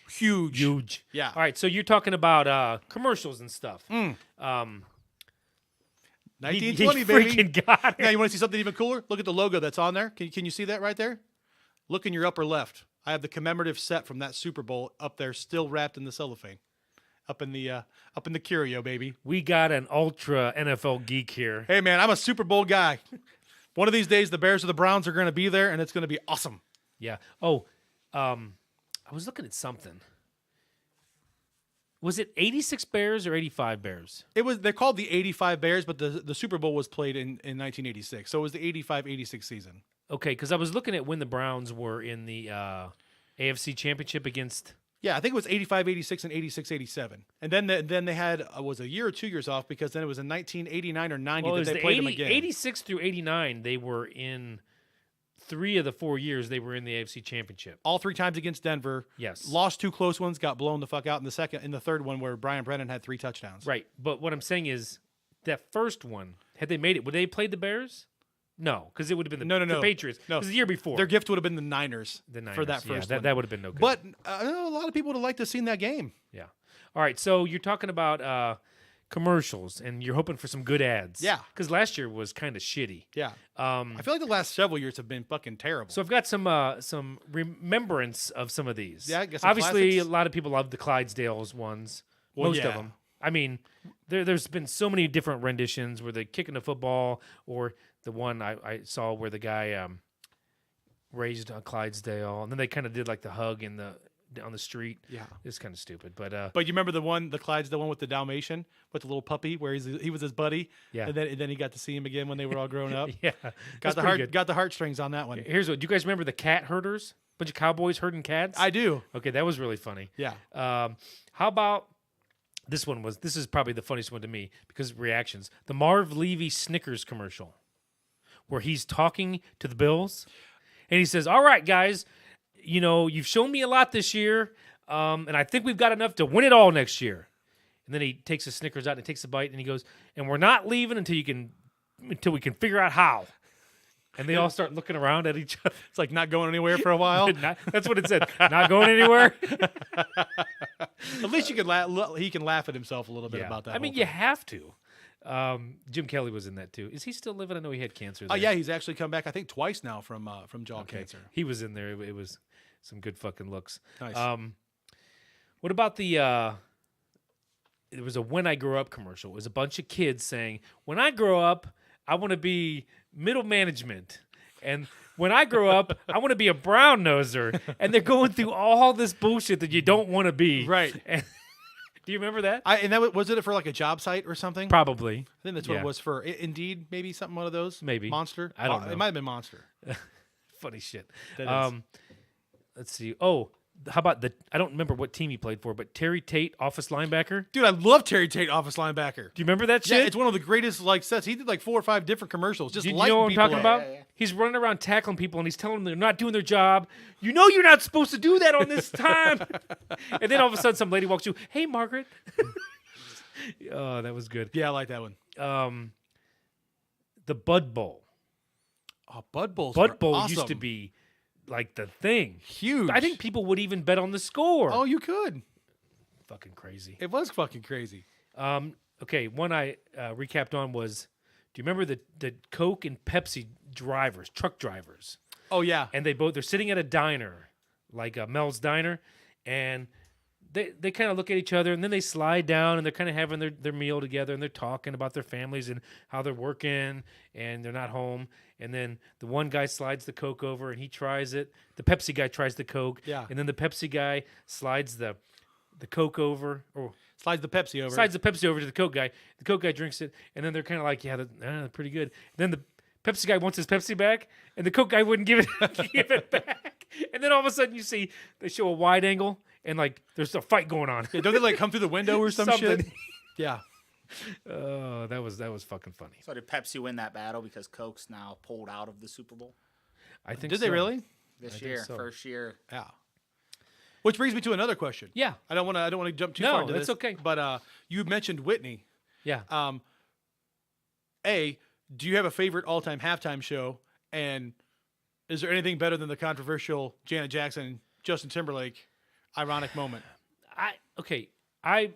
Yeah. All right, so you're talking about commercials and stuff. 1920, he baby. freaking got it. Now, you want to see something even cooler? Look at the logo that's on there. Can you see that right there? Look in your upper left. I have the commemorative set from that Super Bowl up there, still wrapped in the cellophane, up in the curio, baby. We got an ultra NFL geek here. Hey, man, I'm a Super Bowl guy. One of these days, the Bears or the Browns are going to be there, and it's going to be awesome. Yeah. Oh, I was looking at something. Was it 86 Bears or 85 Bears? They're called the 85 Bears, but the Super Bowl was played in 1986, so it was the 85-86 season. Okay, because I was looking at when the Browns were in the AFC Championship against. Yeah, I think it was 85-86 and 86-87. And then they had was a year or 2 years off because then it was in 1989 or 90 Well, it that was they the played them again. 86 through 89. They were in 3 of the 4 years. They were in the AFC Championship. All 3 times against Denver. Yes. Lost 2 close ones, got blown the fuck out in the third one where Brian Brennan had 3 touchdowns. Right, but what I'm saying is that first one, had they made it, would they have played the Bears? No, because it would have been the Patriots. No. It was the year before. Their gift would have been the Niners, The Niners, for that yeah, first one. that would have been no good. But I know a lot of people would have liked to have seen that game. Yeah. All right, so you're talking about commercials, and you're hoping for some good ads. Yeah. Because last year was kind of shitty. Yeah. I feel like the last several years have been fucking terrible. So I've got some remembrance of some of these. Yeah, I guess some obviously classics. a lot of people love the Clydesdales ones. Well, Most yeah. of them. I mean, there's been so many different renditions where they're kicking the football, or the one I saw where the guy raised on Clydesdale, and then they kind of did like the hug on the street. Yeah. It's kind of stupid, but But you remember the Clydesdale one with the Dalmatian, with the little puppy, where he was his buddy. Yeah. And then he got to see him again when they were all grown up. yeah, that's pretty good. Got the heartstrings on that one. Here's what. Do you guys remember the cat herders? Bunch of cowboys herding cats. I do. Okay, that was really funny. Yeah. How about this one? This is probably the funniest one to me because of reactions. The Marv Levy Snickers commercial, where he's talking to the Bills, and he says, "All right, guys, you know you've shown me a lot this year, and I think we've got enough to win it all next year." And then he takes his Snickers out and takes a bite, and he goes, "And we're not leaving until we can figure out how." And they all start looking around at each other. It's like not going anywhere for a while. That's what it said. Not going anywhere. At least he can laugh at himself a little bit about that. I mean, whole you thing. have to. Jim Kelly was in that too. Is he still living? I know he had cancer. Oh there. yeah, he's actually come back. I think twice now from jaw cancer. He was in there. It was some good fucking looks. Nice. What about the? It was a "When I Grow Up" commercial. It was a bunch of kids saying, "When I grow up, I want to be middle management," and "When I grow up, I want to be a brown noser." And they're going through all this bullshit that you don't want to be. Right. And, do you remember that? And that was it for like a job site or something? Probably. I think that's what Yeah. it was for. Indeed, maybe something one of those. Maybe. Monster. I don't know. It might have been Monster. Funny shit. That is. Let's see. Oh, how about I don't remember what team he played for, but Terry Tate, office linebacker. Dude, I love Terry Tate, office linebacker. Do you remember that Yeah, shit? it's one of the greatest sets. He did like 4 or 5 different commercials. Just Do you lighting know what I'm people talking up. about? Yeah. He's running around tackling people, and he's telling them they're not doing their job. You know you're not supposed to do that on this time. And then all of a sudden, some lady walks through. Hey, Margaret. Oh, that was good. Yeah, I like that one. The Bud Bowl. Oh, Bud Bowls. Bud were Bowl awesome. used to be like the thing. Huge. I think people would even bet on the score. Oh, you could. Fucking crazy. It was fucking crazy. Okay, one I recapped on was, do you remember the Coke and Pepsi drivers, truck drivers? Oh yeah. And they're sitting at a diner, like Mel's Diner, and they kind of look at each other, and then they slide down, and they're kind of having their meal together, and they're talking about their families and how they're working, and they're not home. And then the one guy slides the Coke over, and he tries it. The Pepsi guy tries the Coke. Yeah. And then the Pepsi guy slides the Coke over, or Slides the Pepsi over. slides the Pepsi over to the Coke guy. The Coke guy drinks it, and then they're kind of like, yeah, that's pretty good. Then the Pepsi guy wants his Pepsi back, and the Coke guy wouldn't give it back. And then all of a sudden, you see they show a wide angle, and like there's a fight going on. Yeah, don't they like come through the window or some shit? Something. Yeah. Oh, that was fucking funny. So did Pepsi win that battle because Coke's now pulled out of the Super Bowl I think. Did so. they really? this think year? so. First year. Yeah. Which brings me to another question. Yeah. I don't want to jump too No, far into that's this. okay. But you mentioned Whitney. Yeah. Do you have a favorite all-time halftime show? And is there anything better than the controversial Janet Jackson, Justin Timberlake ironic moment? I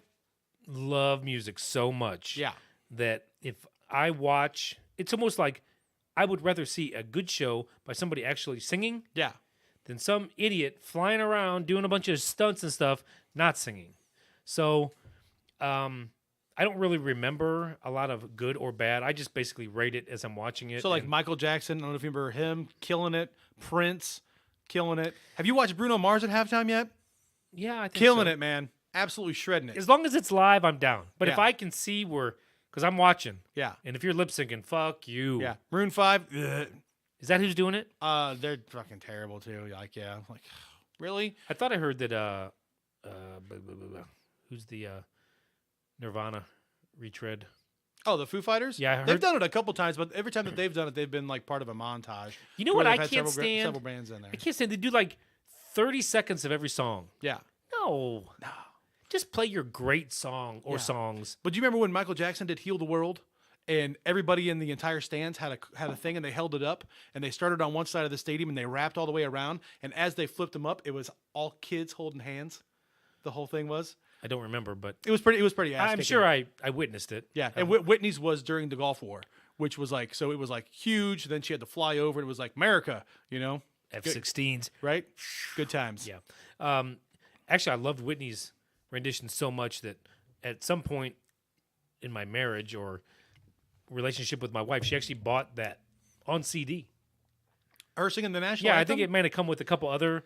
love music so much. Yeah. That if I watch, it's almost like I would rather see a good show by somebody actually singing Yeah. than some idiot flying around doing a bunch of stunts and stuff, not singing. So, I don't really remember a lot of good or bad. I just basically rate it as I'm watching it. So like and- Michael Jackson, I don't know if you remember him killing it. Prince killing it. Have you watched Bruno Mars at halftime yet? yeah, I think Killing so. it, man. Absolutely shredding it. As long as it's live, I'm down. But if Yeah. I can see because I'm watching, Yeah. and if you're lip syncing, fuck you. Yeah. Maroon 5. Ugh. Is that who's doing it? They're fucking terrible too. Like, yeah. Like, really? I thought I heard that. Who's the Nirvana retread? Oh, the Foo Fighters? Yeah, I they've heard- done it a couple times, but every time that they've done it, they've been like part of a montage. You know where what they've I had can't several stand? several bands in there. I can't stand. They do like 30 seconds of every song. Yeah. No. Just play your great song or Yeah. songs. But do you remember when Michael Jackson did "Heal the World"? And everybody in the entire stands had a thing, and they held it up, and they started on one side of the stadium, and they wrapped all the way around. And as they flipped them up, it was all kids holding hands. The whole thing was. I don't remember, but It was pretty. I'm sure I witnessed it. Yeah, and Whitney's was during the Gulf War, which was like, so it was like huge. Then she had to fly over, and it was like America, F-16s. right? Good times. Yeah. Actually, I loved Whitney's rendition so much that at some point in my marriage or relationship with my wife, she actually bought that on CD. Her singing the national Yeah, anthem? I think it might have come with a couple other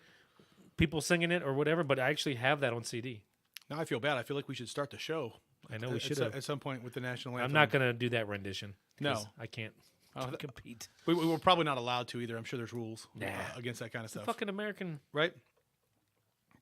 people singing it or whatever, but I actually have that on CD. Now I feel bad. I feel like we should start the show. I know we at- should at, have. at some point with the national anthem. I'm not going to do that rendition. 'cause No. I can't Oh, th- compete. we're probably not allowed to either. I'm sure there's rules Nah. against that kind of stuff, Fucking American, right?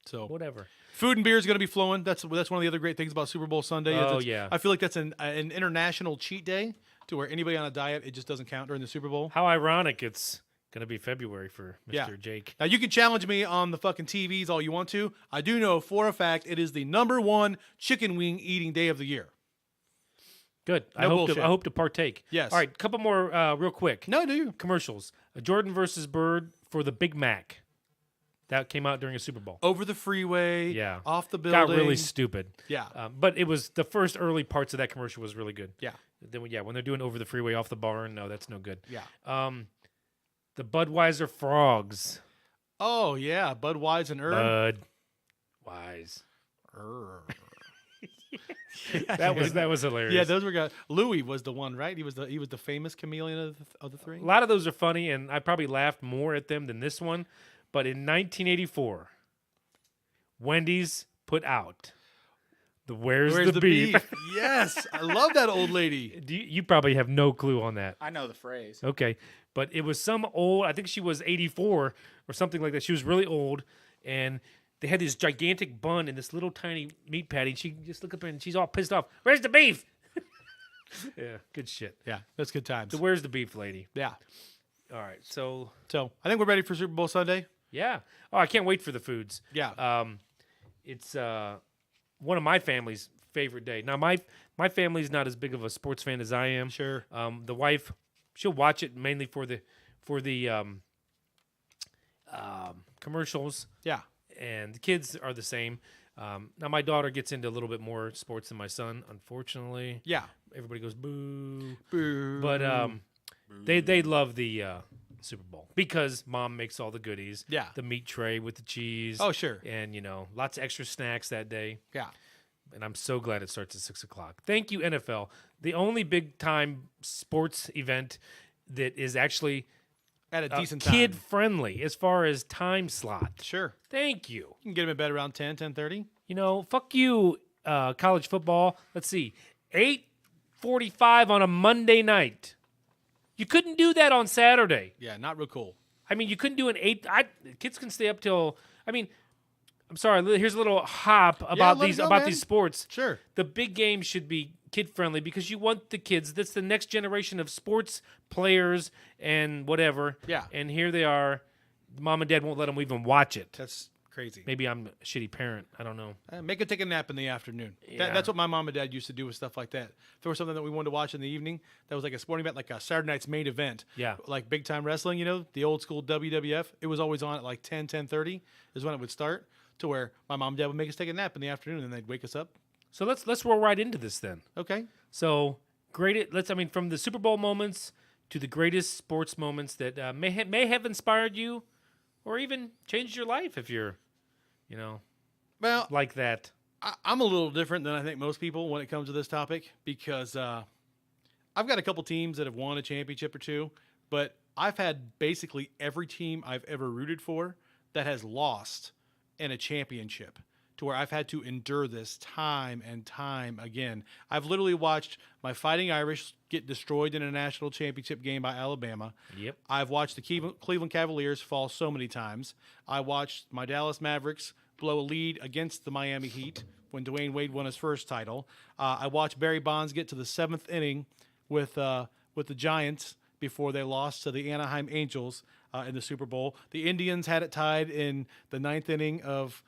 So whatever. food and beer is going to be flowing. That's one of the other great things about Super Bowl Sunday. Oh, It's- yeah. I feel like that's an international cheat day to where anybody on a diet, it just doesn't count during the Super Bowl. How ironic it's going to be February for Mr. Yeah. Jake. Now you can challenge me on the fucking TVs all you want to. I do know for a fact it is the #1 chicken wing eating day of the year. Good. No bullshit. I hope to partake. Yes. All right, couple more real quick. No, do you? Commercials. Jordan versus Bird for the Big Mac. That came out during a Super Bowl. Over the freeway, Yeah. off the building. Got really stupid. Yeah. But it was the first early parts of that commercial was really good. Yeah. Then when they're doing over the freeway off the barn, no, that's no good. Yeah. The Budweiser frogs. Oh yeah, Budweiser and Herb. Budweiser. Yeah, That was hilarious. Yeah, those were guys. Louis was the one, right? He was the famous chameleon of the three. A lot of those are funny, and I probably laughed more at them than this one. But in 1984, Wendy's put out the Where's the Beef? Yes, I love that old lady. You probably have no clue on that. I know the phrase. Okay. But it was some old, I think she was 84 or something like that. She was really old. And they had this gigantic bun and this little tiny meat patty. And she just looked up and she's all pissed off. Where's the beef? Yeah, good shit. Yeah, that's good times. The Where's the Beef lady? Yeah. All right. So, So I think we're ready for Super Bowl Sunday. yeah. Oh, I can't wait for the foods. Yeah. It's one of my family's favorite day. Now, my family's not as big of a sports fan as I am. Sure. The wife, she'll watch it mainly for the commercials, Yeah. and the kids are the same. Now, my daughter gets into a little bit more sports than my son. Unfortunately, Yeah. everybody goes boo. Boo. But they love the Super Bowl because mom makes all the goodies. Yeah. The meat tray with the cheese. Oh, sure. And lots of extra snacks that day. Yeah. And I'm so glad it starts at 6:00. Thank you, NFL. The only big time sports event that is actually At a decent kid time. friendly as far as time slot. Sure. Thank you. You can get them in bed around 10:30. Fuck you, college football. Let's see, 8:45 on a Monday night. You couldn't do that on Saturday. Yeah, not real cool. I mean, you couldn't do an 8. Kids can stay up till. I mean, I'm sorry. Here's a little hop about let it these go, about man. these sports. Sure. The big games should be kid friendly because you want the kids. That's the next generation of sports players and whatever. Yeah. And here they are. Mom and dad won't let them even watch it. That's crazy. Maybe I'm a shitty parent. I don't know. Make it take a nap in the afternoon. Yeah. That's what my mom and dad used to do with stuff like that. If there was something that we wanted to watch in the evening, that was like a sporting event, like a Saturday night's main event. Yeah. Like big time wrestling, the old school WWF. It was always on at like 10:30 is when it would start, to where my mom and dad would make us take a nap in the afternoon and they'd wake us up. So let's roll right into this then. Okay. So from the Super Bowl moments to the greatest sports moments that may have inspired you, or even changed your life if you're, Well, like that. I'm a little different than I think most people when it comes to this topic because I've got a couple teams that have won a championship or two, but I've had basically every team I've ever rooted for that has lost in a championship, to where I've had to endure this time and time again. I've literally watched my Fighting Irish get destroyed in a national championship game by Alabama. Yep. I've watched the Cleveland Cavaliers fall so many times. I watched my Dallas Mavericks blow a lead against the Miami Heat when Dwayne Wade won his first title. I watched Barry Bonds get to the 7th inning with the Giants before they lost to the Anaheim Angels in the Super Bowl. The Indians had it tied in the 9th inning of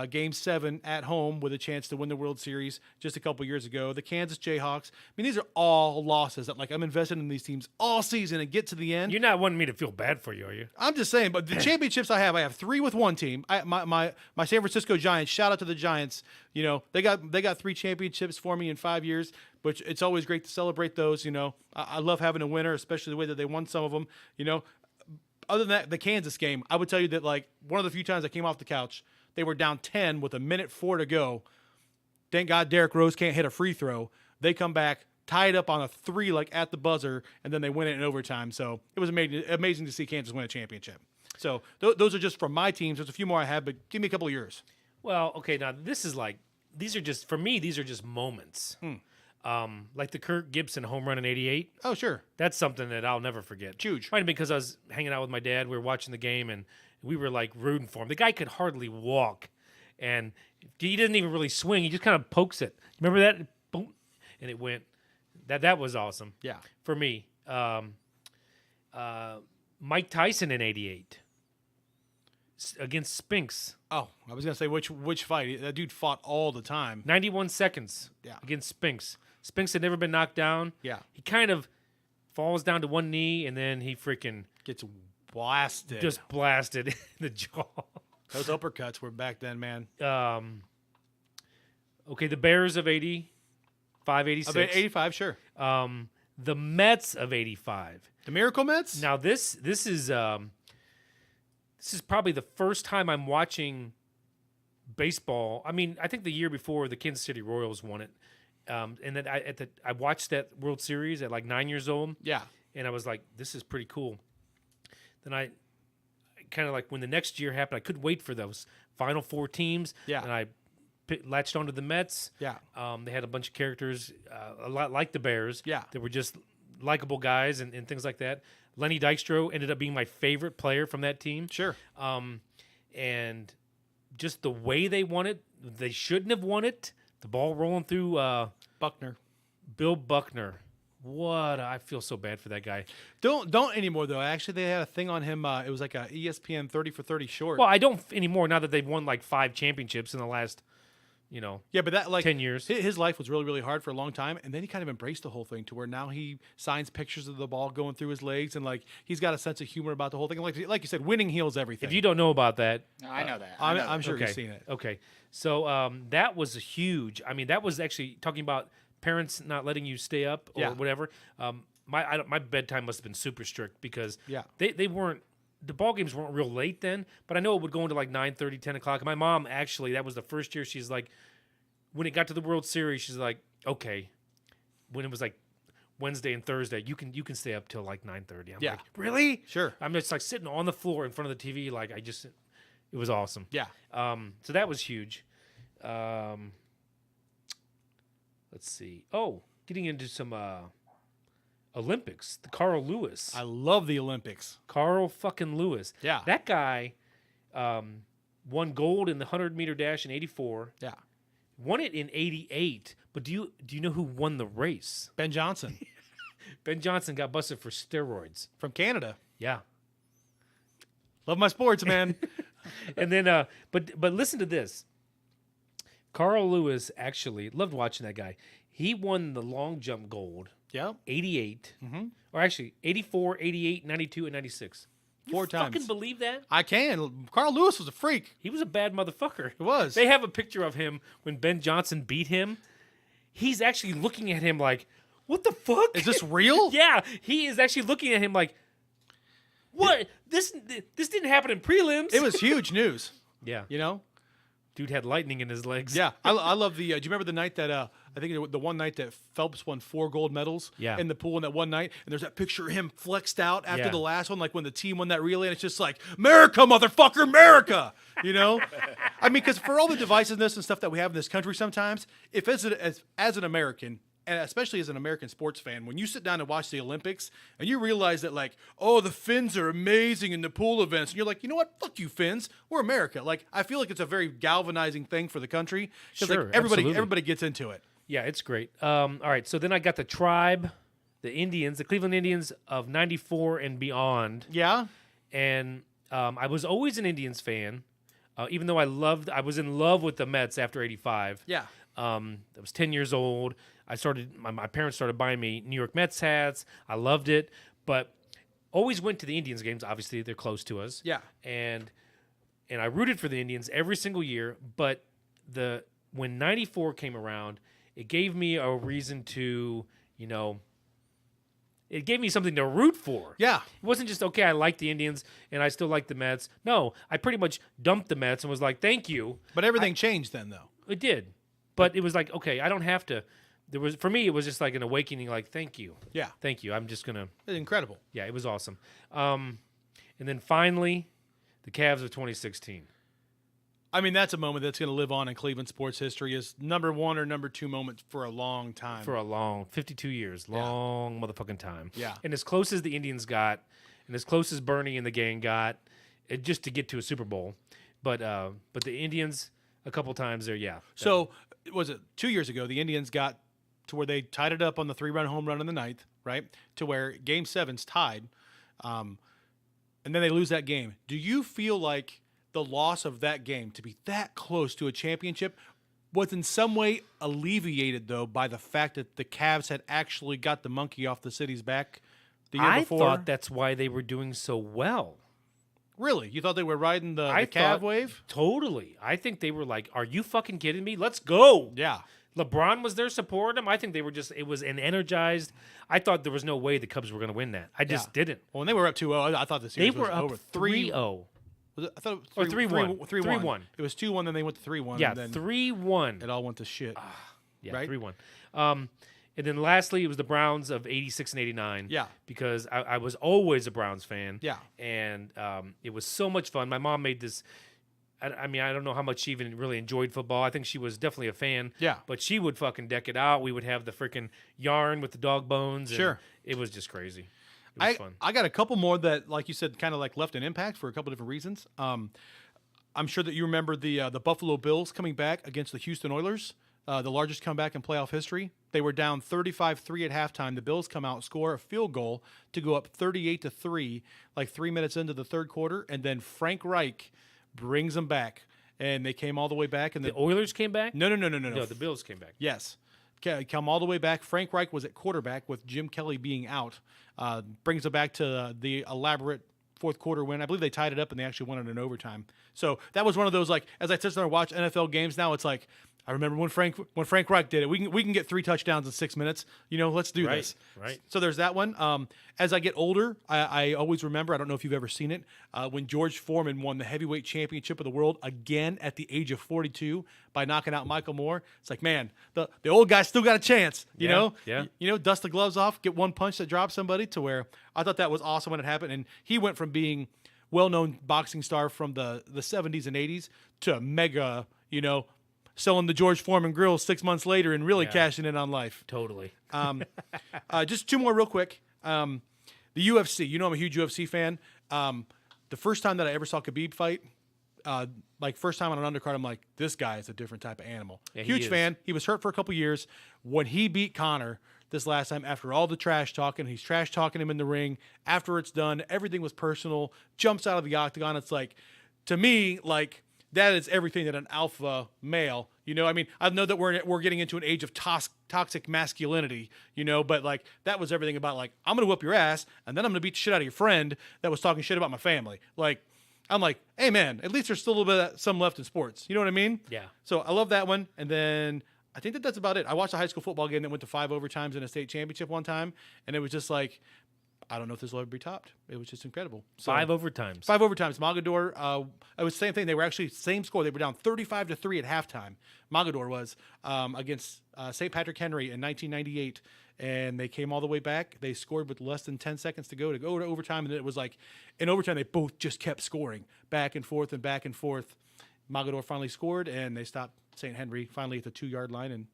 Game 7 at home with a chance to win the World Series just a couple years ago. The Kansas Jayhawks. I mean, these are all losses that, I'm invested in these teams all season and get to the end. You're not wanting me to feel bad for you, are you? I'm just saying, but the championships I have 3 with one team. My San Francisco Giants, shout out to the Giants. They got 3 championships for me in 5 years, which it's always great to celebrate those. I love having a winner, especially the way that they won some of them. Other than that, the Kansas game, I would tell you that one of the few times I came off the couch, they were down 10 with 1:04 to go. Thank God Derrick Rose can't hit a free throw. They come back, tie it up on a 3 like at the buzzer, and then they win it in overtime. So it was amazing to see Kansas win a championship. So those are just from my teams. There's a few more I have, but give me a couple of yours. Well, okay, now this is like these are just moments. Like the Kirk Gibson home run in '88. Oh, sure. That's something that I'll never forget. Huge. Might have been because I was hanging out with my dad. We were watching the game, and we were like rooting for him. The guy could hardly walk, and he doesn't even really swing. He just kind of pokes it. Remember that? Boom, and it went. That was awesome. Yeah. For me, Mike Tyson in '88 against Spinks. Oh, I was gonna say which fight. That dude fought all the time. 91 seconds Yeah. against Spinks. Spinks had never been knocked down. Yeah. He kind of falls down to one knee, and then he freaking Gets blasted. just blasted in the jaw. Those uppercuts were back then, man. Okay, the Bears of 85, 86. 85, sure. The Mets of 85. The Miracle Mets? Now this is probably the first time I'm watching baseball. I mean, I think the year before the Kansas City Royals won it, and then I watched that World Series at like 9 years old. Yeah. And I was like, this is pretty cool. Then I kind of like when the next year happened, I couldn't wait for those Final Four teams. Yeah. And I latched onto the Mets. Yeah. They had a bunch of characters, a lot like the Bears. Yeah. They were just likable guys and things like that. Lenny Dykstra ended up being my favorite player from that team. Sure. And just the way they won it, they shouldn't have won it. The ball rolling through Buckner. Bill Buckner. I feel so bad for that guy. Don't anymore though. Actually, they had a thing on him. It was like a ESPN 30 for 30 short. Well, I don't anymore now that they've won like 5 championships in the last, yeah, but that like 10 years. His life was really, really hard for a long time, and then he kind of embraced the whole thing to where now he signs pictures of the ball going through his legs, and like he's got a sense of humor about the whole thing. Like you said, winning heals everything. If you don't know about that, I know that. I'm sure okay. you've seen it. Okay. So that was huge. I mean, that was actually talking about parents not letting you stay up or Yeah. whatever. My bedtime must have been super strict because Yeah. they weren't, the ball games weren't real late then, but I know it would go into like 9:30, 10 o'clock. And my mom actually, that was the first year she's like, when it got to the World Series, she's like, okay, when it was like Wednesday and Thursday, you can stay up till like 9:30. I'm Yeah. like, really? Sure. I'm just like sitting on the floor in front of the TV, like it was awesome. Yeah. So that was huge. Let's see. Oh, getting into some Olympics. The Carl Lewis. I love the Olympics. Carl fucking Lewis. Yeah. That guy won gold in the 100-meter dash in '84. Yeah. Won it in '88. But do you know who won the race? Ben Johnson Ben Johnson got busted for steroids. from Canada. Yeah. Love my sports, man. And then but listen to this. Carl Lewis actually loved watching that guy. He won the long jump gold. Yeah. 88. Or actually 84, 88, 92 and 96. Four You times. fucking believe that? I can. Carl Lewis was a freak. He was a bad motherfucker. He was. They have a picture of him when Ben Johnson beat him. He's actually looking at him like, what the fuck? Is this real? Yeah, he is actually looking at him like, what? This didn't happen in prelims. It was huge news. Yeah. You know? Dude had lightning in his legs. Yeah. I love the. Do you remember the night that I think the one night that Phelps won 4 gold medals Yeah. in the pool in that one night, and there's that picture of him flexed out after Yeah. the last one, like when the team won that relay, and it's just like America, motherfucker, America. You know? I mean, because for all the divisiveness and stuff that we have in this country, sometimes if as an American, and especially as an American sports fan, when you sit down and watch the Olympics and you realize that, like, oh, the Finns are amazing in the pool events, and you're like, you know what? Fuck you, Finns. We're America. Like, I feel like it's a very galvanizing thing for the country because Sure, like absolutely. everybody gets into it. Yeah, it's great. All right, so then I got the tribe, the Indians, the Cleveland Indians of '94 and beyond, Yeah. and I was always an Indians fan, even though I was in love with the Mets after '85. Yeah. I was 10 years old. My parents started buying me New York Mets hats. I loved it, but always went to the Indians games. Obviously, they're close to us. Yeah. And I rooted for the Indians every single year. But when '94 came around, it gave me a reason to, it gave me something to root for. Yeah. It wasn't just, okay, I like the Indians and I still like the Mets. No, I pretty much dumped the Mets and was like, thank you. But everything changed then, though. It did. But it was like, okay, I don't have to. For me, it was just like an awakening. Like, thank you, Yeah, thank you. I'm just gonna. incredible. Yeah, it was awesome. And then finally, the Cavs of 2016. I mean, that's a moment that's going to live on in Cleveland sports history as number 1 or number 2 moment for a long time. For a long 52 years, long motherfucking time. Yeah. And as close as the Indians got, and as close as Bernie and the gang got, just to get to a Super Bowl. But the Indians, a couple times there, yeah. So, was it 2 years ago, the Indians got to where they tied it up on the 3-run home run in the ninth, right? To where Game 7's tied. And then they lose that game. Do you feel like the loss of that game, to be that close to a championship, was in some way alleviated, though, by the fact that the Cavs had actually got the monkey off the city's back the year before? I thought that's why they were doing so well. Really? You thought they were riding the Cav thought- wave? Totally. I think they were like, are you fucking kidding me? Let's go. Yeah. LeBron was there supporting them. I think they were it was an energized. I thought there was no way the Cubs were going to win that. I just didn't. Well, when they were up 2-0, I thought the series They were was up over. 3-0. Was it, I thought it Or was 3-1. 3-1. It was 2-1, then they went to 3-1. Yeah, and then 3-1. it all went to shit. Yeah, right? 3-1. And then lastly, it was the Browns of 86 and 89. Yeah. Because I was always a Browns fan. Yeah. And it was so much fun. My mom made this. I mean, I don't know how much she even really enjoyed football. I think she was definitely a fan. Yeah. But she would fucking deck it out. We would have the freaking yarn with the dog bones. And Sure. It was just crazy. It was fun. I got a couple more that, like you said, kind of like left an impact for a couple different reasons. I'm sure that you remember the Buffalo Bills coming back against the Houston Oilers, the largest comeback in playoff history. They were down 35-3 at halftime. The Bills come out, score a field goal to go up 38-3, like 3 minutes into the third quarter, and then Frank Reich brings them back, and they came all the way back. And The Oilers came back? No. No, the Bills came back. Yes. Come all the way back. Frank Reich was at quarterback with Jim Kelly being out. Brings it back to the elaborate fourth quarter win. I believe they tied it up and they actually won it in overtime. So that was one of those, like, as I sit there and watch NFL games now, it's like, I remember when Frank Reich did it. We can get 3 touchdowns in 6 minutes. Let's do this. Right. So there's that one. As I get older, I always remember, I don't know if you've ever seen it, when George Foreman won the heavyweight championship of the world again at the age of 42 by knocking out Michael Moore. It's like, man, the old guy still got a chance, you know? Yeah. Dust the gloves off, get one punch that drops somebody, to where I thought that was awesome when it happened. And he went from being well-known boxing star from the 70s and 80s to mega, selling the George Foreman grill 6 months later and really cashing in on life. Totally. Just 2 more real quick. The UFC. I'm a huge UFC fan. The first time that I ever saw Khabib fight, first time on an undercard, I'm like, this guy is a different type of animal. Yeah, Huge fan. He was hurt for a couple years. When he beat Conor this last time, after all the trash talking, he's trash talking him in the ring. After it's done, everything was personal. Jumps out of the octagon. It's like, to me, like, that is everything that an alpha male, I know that we're getting into an age of toxic masculinity, but like, that was everything about, like, I'm going to whoop your ass and then I'm going to beat the shit out of your friend that was talking shit about my family. Like, I'm like, hey man, at least there's still a little bit of some left in sports. You know what I mean? Yeah. So I love that one. And then I think that's about it. I watched a high school football game that went to 5 overtimes in a state championship one time. And it was just like, I don't know if this will ever be topped. It was just incredible. So, 5 overtimes. 5 overtimes. Mogador, it was the same thing. They were actually same score. They were down 35-3 at halftime. Mogador was against St. Patrick Henry in 1998, and they came all the way back. They scored with less than 10 seconds to go to overtime, and then it was like, in overtime, they both just kept scoring back and forth and back and forth. Mogador finally scored, and they stopped St. Henry finally at the 2-yard line, and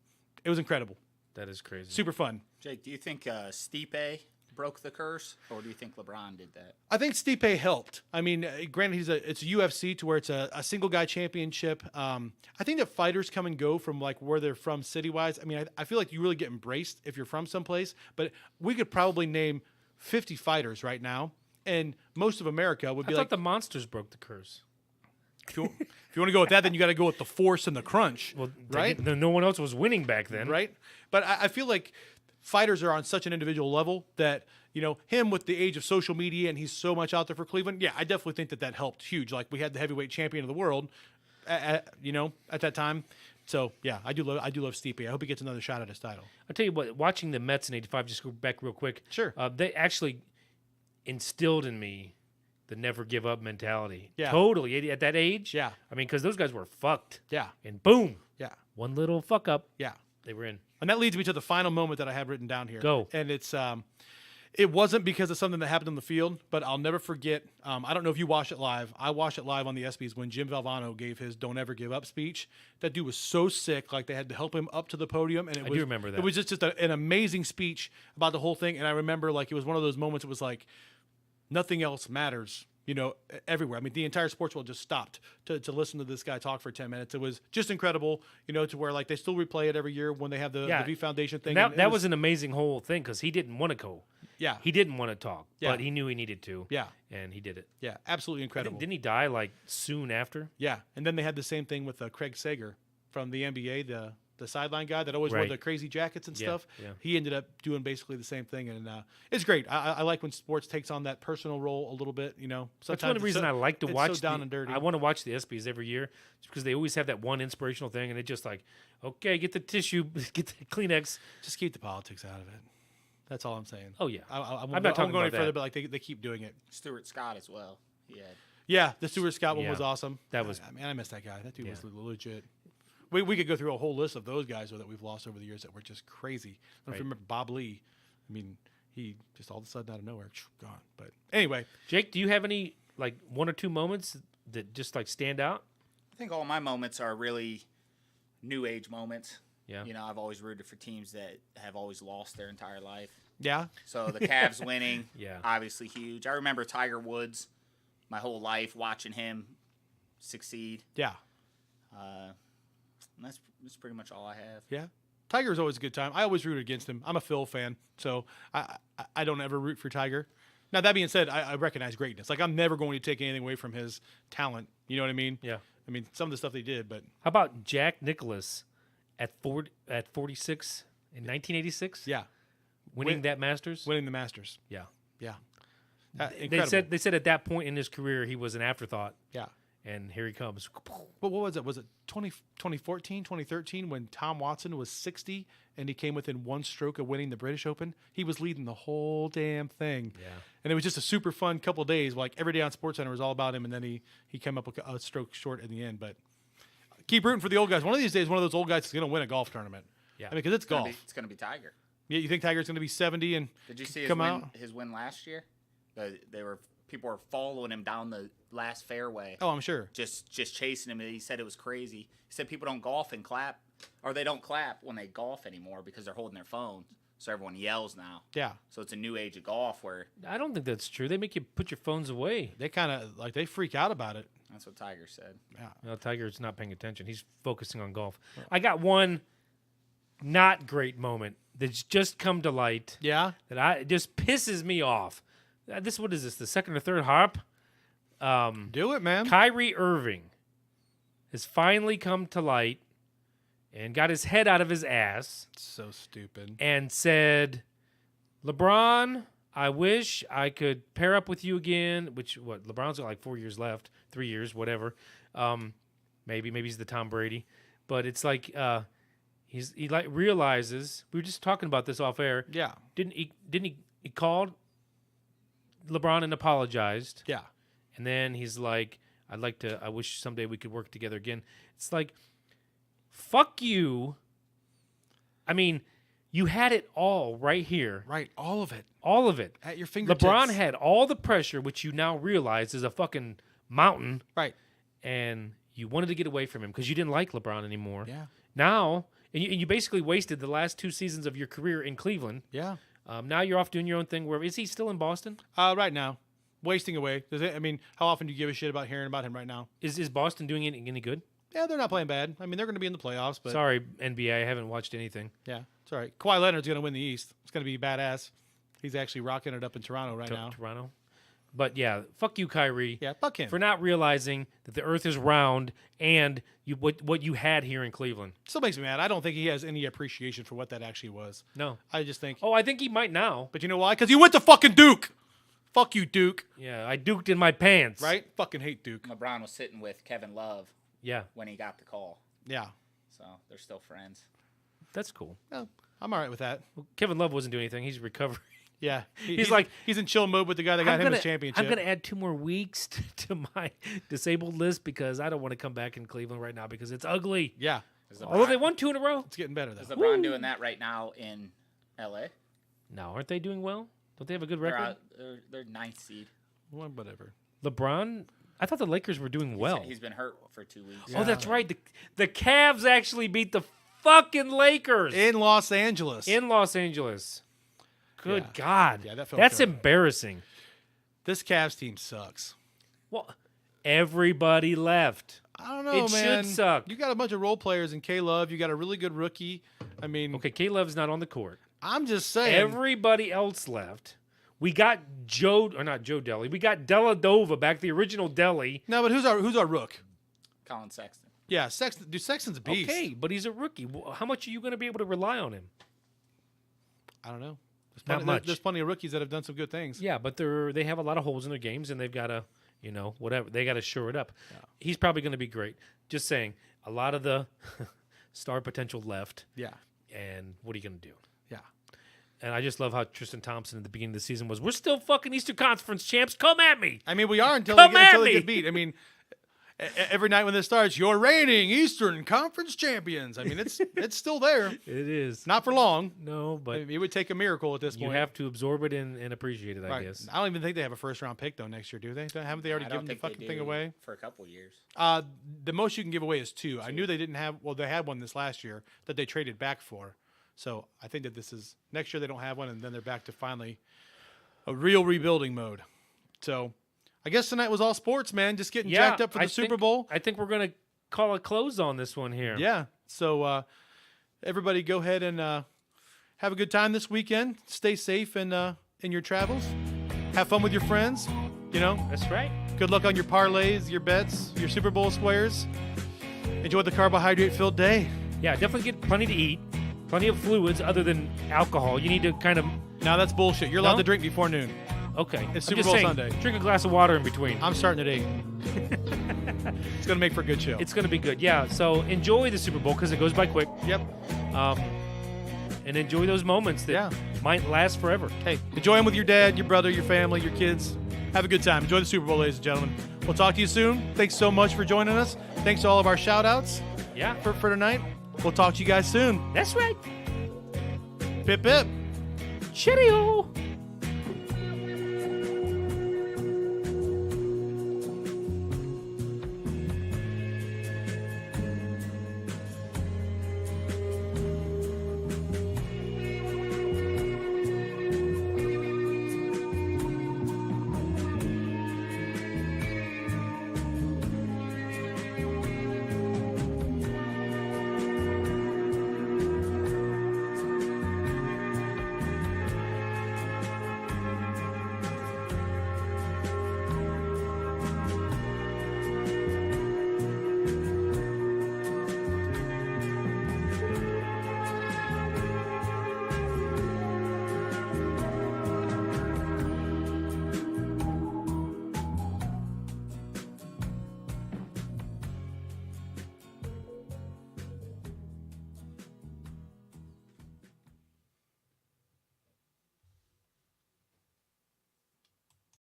it was incredible. That is crazy. Super fun. Jake, do you think Stipe broke the curse, or do you think LeBron did that? I think Stipe helped. I mean, granted, it's a UFC to where it's a single guy championship. I think that fighters come and go from like where they're from city wise. I mean, I feel like you really get embraced if you're from someplace. But we could probably name 50 fighters right now, and most of America would be I like, thought the Monsters broke the curse. if you want to go with that, then you got to go with the Force and the Crunch, Well, right? No one else was winning back then. Right. But I feel like fighters are on such an individual level that, him with the age of social media and he's so much out there for Cleveland. Yeah, I definitely think that helped huge. Like, we had the heavyweight champion of the world, at that time. So yeah, I do love Stipe. I hope he gets another shot at his title. I'll tell you what, watching the Mets in '85, just go back real quick. Sure. They actually instilled in me the never give up mentality. Yeah. Totally. At that age. Yeah. I mean, because those guys were fucked. Yeah. And boom. Yeah. One little fuck up, Yeah. they were in. And that leads me to the final moment that I have written down here. Go. And it's it wasn't because of something that happened on the field, but I'll never forget. I don't know if you watched it live. I watched it live on the ESPYs when Jim Valvano gave his "Don't Ever Give Up" speech. That dude was so sick, like they had to help him up to the podium, and I do remember that. It was just an amazing speech about the whole thing. And I remember like it was one of those moments. It was like nothing else matters. Everywhere. I mean, the entire sports world just stopped to listen to this guy talk for 10 minutes. It was just incredible, to where like they still replay it every year when they have the V Foundation thing. And that was an amazing whole thing because he didn't want to go. Yeah. He didn't want to talk, Yeah. but he knew he needed to. Yeah. And he did it. Yeah, absolutely incredible. Didn't he die like soon after? Yeah, and then they had the same thing with Craig Sager from the NBA, the sideline guy that always wore Right. the crazy jackets and Yeah, stuff. yeah. He ended up doing basically the same thing, and it's great. I like when sports takes on that personal role a little bit. Sometimes That's one it's reason I like to it's watch so down and dirty. I want to watch the ESPYs every year just because they always have that one inspirational thing, and it's just like, okay, get the tissue, get the Kleenex. Just keep the politics out of it. That's all I'm saying. Oh yeah, I'm not talking going about further, that. but like they keep doing it. Stuart Scott as well. Yeah. Yeah, the Stuart Scott one Yeah. was awesome. That was- I missed that guy. That dude Yeah. was legit. We could go through a whole list of those guys that we've lost over the years that were just crazy. I don't know if you remember Bob Lee. I mean, he just all of a sudden out of nowhere, gone. But anyway, Jake, do you have any like one or two moments that just like stand out? I think all my moments are really new age moments. Yeah. I've always rooted for teams that have always lost their entire life. yeah, So the Cavs winning, Yeah. obviously huge. I remember Tiger Woods my whole life watching him succeed. yeah, And that's pretty much all I have. yeah. Tiger was always a good time. I always rooted against him. I'm a Phil fan, so I don't ever root for Tiger. Now that being said, I recognize greatness. Like I'm never going to take anything away from his talent. You know what I mean? Yeah. I mean some of the stuff they did, but How about Jack Nicklaus at 46 in 1986? yeah, Winning that Masters. winning the Masters. Yeah. Yeah, They incredible. said at that point in his career he was an afterthought, yeah. and here he comes. But what was it? Was it 2014, 2013 when Tom Watson was 60 and he came within one stroke of winning the British Open? He was leading the whole damn thing. Yeah. And it was just a super fun couple of days. Like every day on SportsCenter was all about him, and then he came up a stroke short in the end. But keep rooting for the old guys. One of these days, one of those old guys is going to win a golf tournament. Yeah. I mean, because it's golf. It's going to be Tiger. Yeah, you think Tiger's going to be 70 and Did you see come out? his win last year? People were following him down the last fairway. Oh, I'm sure. Just chasing him. He said it was crazy. He said people don't golf and clap, or they don't clap when they golf anymore because they're holding their phones. So everyone yells now. Yeah. So it's a new age of golf where I don't think that's true. They make you put your phones away. They kind of like they freak out about it. that's what Tiger said. Yeah. No, Tiger's not paying attention. He's focusing on golf. I got one not great moment that's just come to light Yeah. that it just pisses me off. What is this? The second or third harp? Do it, man. Kyrie Irving has finally come to light and got his head out of his ass So stupid. and said, LeBron, I wish I could pair up with you again, LeBron's got like 4 years left, 3 years, whatever. Maybe he's the Tom Brady. But it's like he like realizes, we were just talking about this off air. Yeah. He called LeBron and apologized. Yeah. And then he's like, I wish someday we could work together again. It's like, fuck you. I mean, you had it all right here. Right. All of it All of it. at your fingertips. LeBron had all the pressure, which you now realize is a fucking mountain, Right. and you wanted to get away from him because you didn't like LeBron anymore. Yeah. Now, and you basically wasted the last 2 seasons of your career in Cleveland. Yeah. Now you're off doing your own thing. Where is he still in Boston? Right now, wasting away. How often do you give a shit about hearing about him right now? Is Boston doing any good? Yeah, they're not playing bad. I mean, they're going to be in the playoffs, but Sorry, NBA, I haven't watched anything. yeah, it's all right. Kawhi Leonard's going to win the East. It's going to be badass. He's actually rocking it up in Toronto right now. Toronto. But yeah, fuck you, Kyrie. Yeah, fuck him. For not realizing that the Earth is round and what you had here in Cleveland. Still makes me mad. I don't think he has any appreciation for what that actually was. No. I just think. Oh, I think he might now. But you know why? Because he went to fucking Duke. Fuck you, Duke. Yeah, I duked in my pants. Right? Fucking hate Duke. LeBron was sitting with Kevin Love Yeah, when he got the call. Yeah. So they're still friends. that's cool. No, I'm all right with that. Well, Kevin Love wasn't doing anything. He's recovering. Yeah. He's in chill mode with the guy that got him his championship. I'm going to add 2 more weeks to my disabled list because I don't want to come back in Cleveland right now because it's ugly. Yeah. Although they won 2 in a row. It's getting better, Is though. LeBron doing that right now in L.A.? No, aren't they doing well? Don't they have a good They're, record? they're ninth seed. Well, whatever. LeBron? I thought the Lakers were doing well. He's been hurt for 2 weeks. Oh, that's right. The Cavs actually beat the fucking Lakers In Los Angeles. in Los Angeles. Good Yeah. God. Yeah, that felt That's good. embarrassing. This Cavs team sucks. Well, everybody left. I don't know, It man. should suck. You got a bunch of role players in K-Love. You got a really good rookie. I mean, Okay, K-Love's not on the court. I'm just saying. Everybody else left. We got not Joe Deli. We got Deladova back, the original Deli. No, but who's our rook? Colin Sexton. Yeah, Sexton. Dude, Sexton's a beast. Okay, but he's a rookie. How much are you going to be able to rely on him? I don't know. Not much. There's plenty of rookies that have done some good things. Yeah, but they have a lot of holes in their games, and they've got to, whatever. They got to shore it up. He's probably going to be great. Just saying, a lot of the star potential left, Yeah. and what are you going to do? Yeah. And I just love how Tristan Thompson at the beginning of the season was, we're still fucking Eastern Conference champs. Come at me. I mean, we are until Come they at get me. beat. I mean, every night when this starts, you're reigning Eastern Conference champions. I mean, it's still there. It is. Not for long. No, I but mean, it would take a miracle at this you point. have to absorb it and appreciate it, I Right. guess. I don't even think they have a first-round pick, though, next year, do they? Haven't they already I don't given the think they fucking thing do away? for a couple years. The most you can give away is 2. I knew they didn't have. Well, they had one this last year that they traded back for. So I think that this is next year they don't have one, and then they're back to finally a real rebuilding mode. So I guess tonight was all sports, man. Just getting jacked up for the Super Bowl. I think we're going to call a close on this one here. Yeah. So everybody, go ahead and have a good time this weekend. Stay safe in your travels. Have fun with your friends. That's right. Good luck on your parlays, your bets, your Super Bowl squares. Enjoy the carbohydrate-filled day. Yeah, definitely get plenty to eat, plenty of fluids other than alcohol. You need to kind of, Now that's bullshit. You're allowed No? to drink before noon. okay. It's I'm Super just Bowl saying, Sunday. Drink a glass of water in between. I'm starting at 8. It's gonna make for a good show. It's going to be good. Yeah, so enjoy the Super Bowl because it goes by quick. Yep. And enjoy those moments that might last forever. Hey, enjoy them with your dad, your brother, your family, your kids. Have a good time. Enjoy the Super Bowl, ladies and gentlemen. We'll talk to you soon. Thanks so much for joining us. Thanks to all of our shout-outs Yeah, for tonight. We'll talk to you guys soon. that's right. Pip, pip. Cheerio.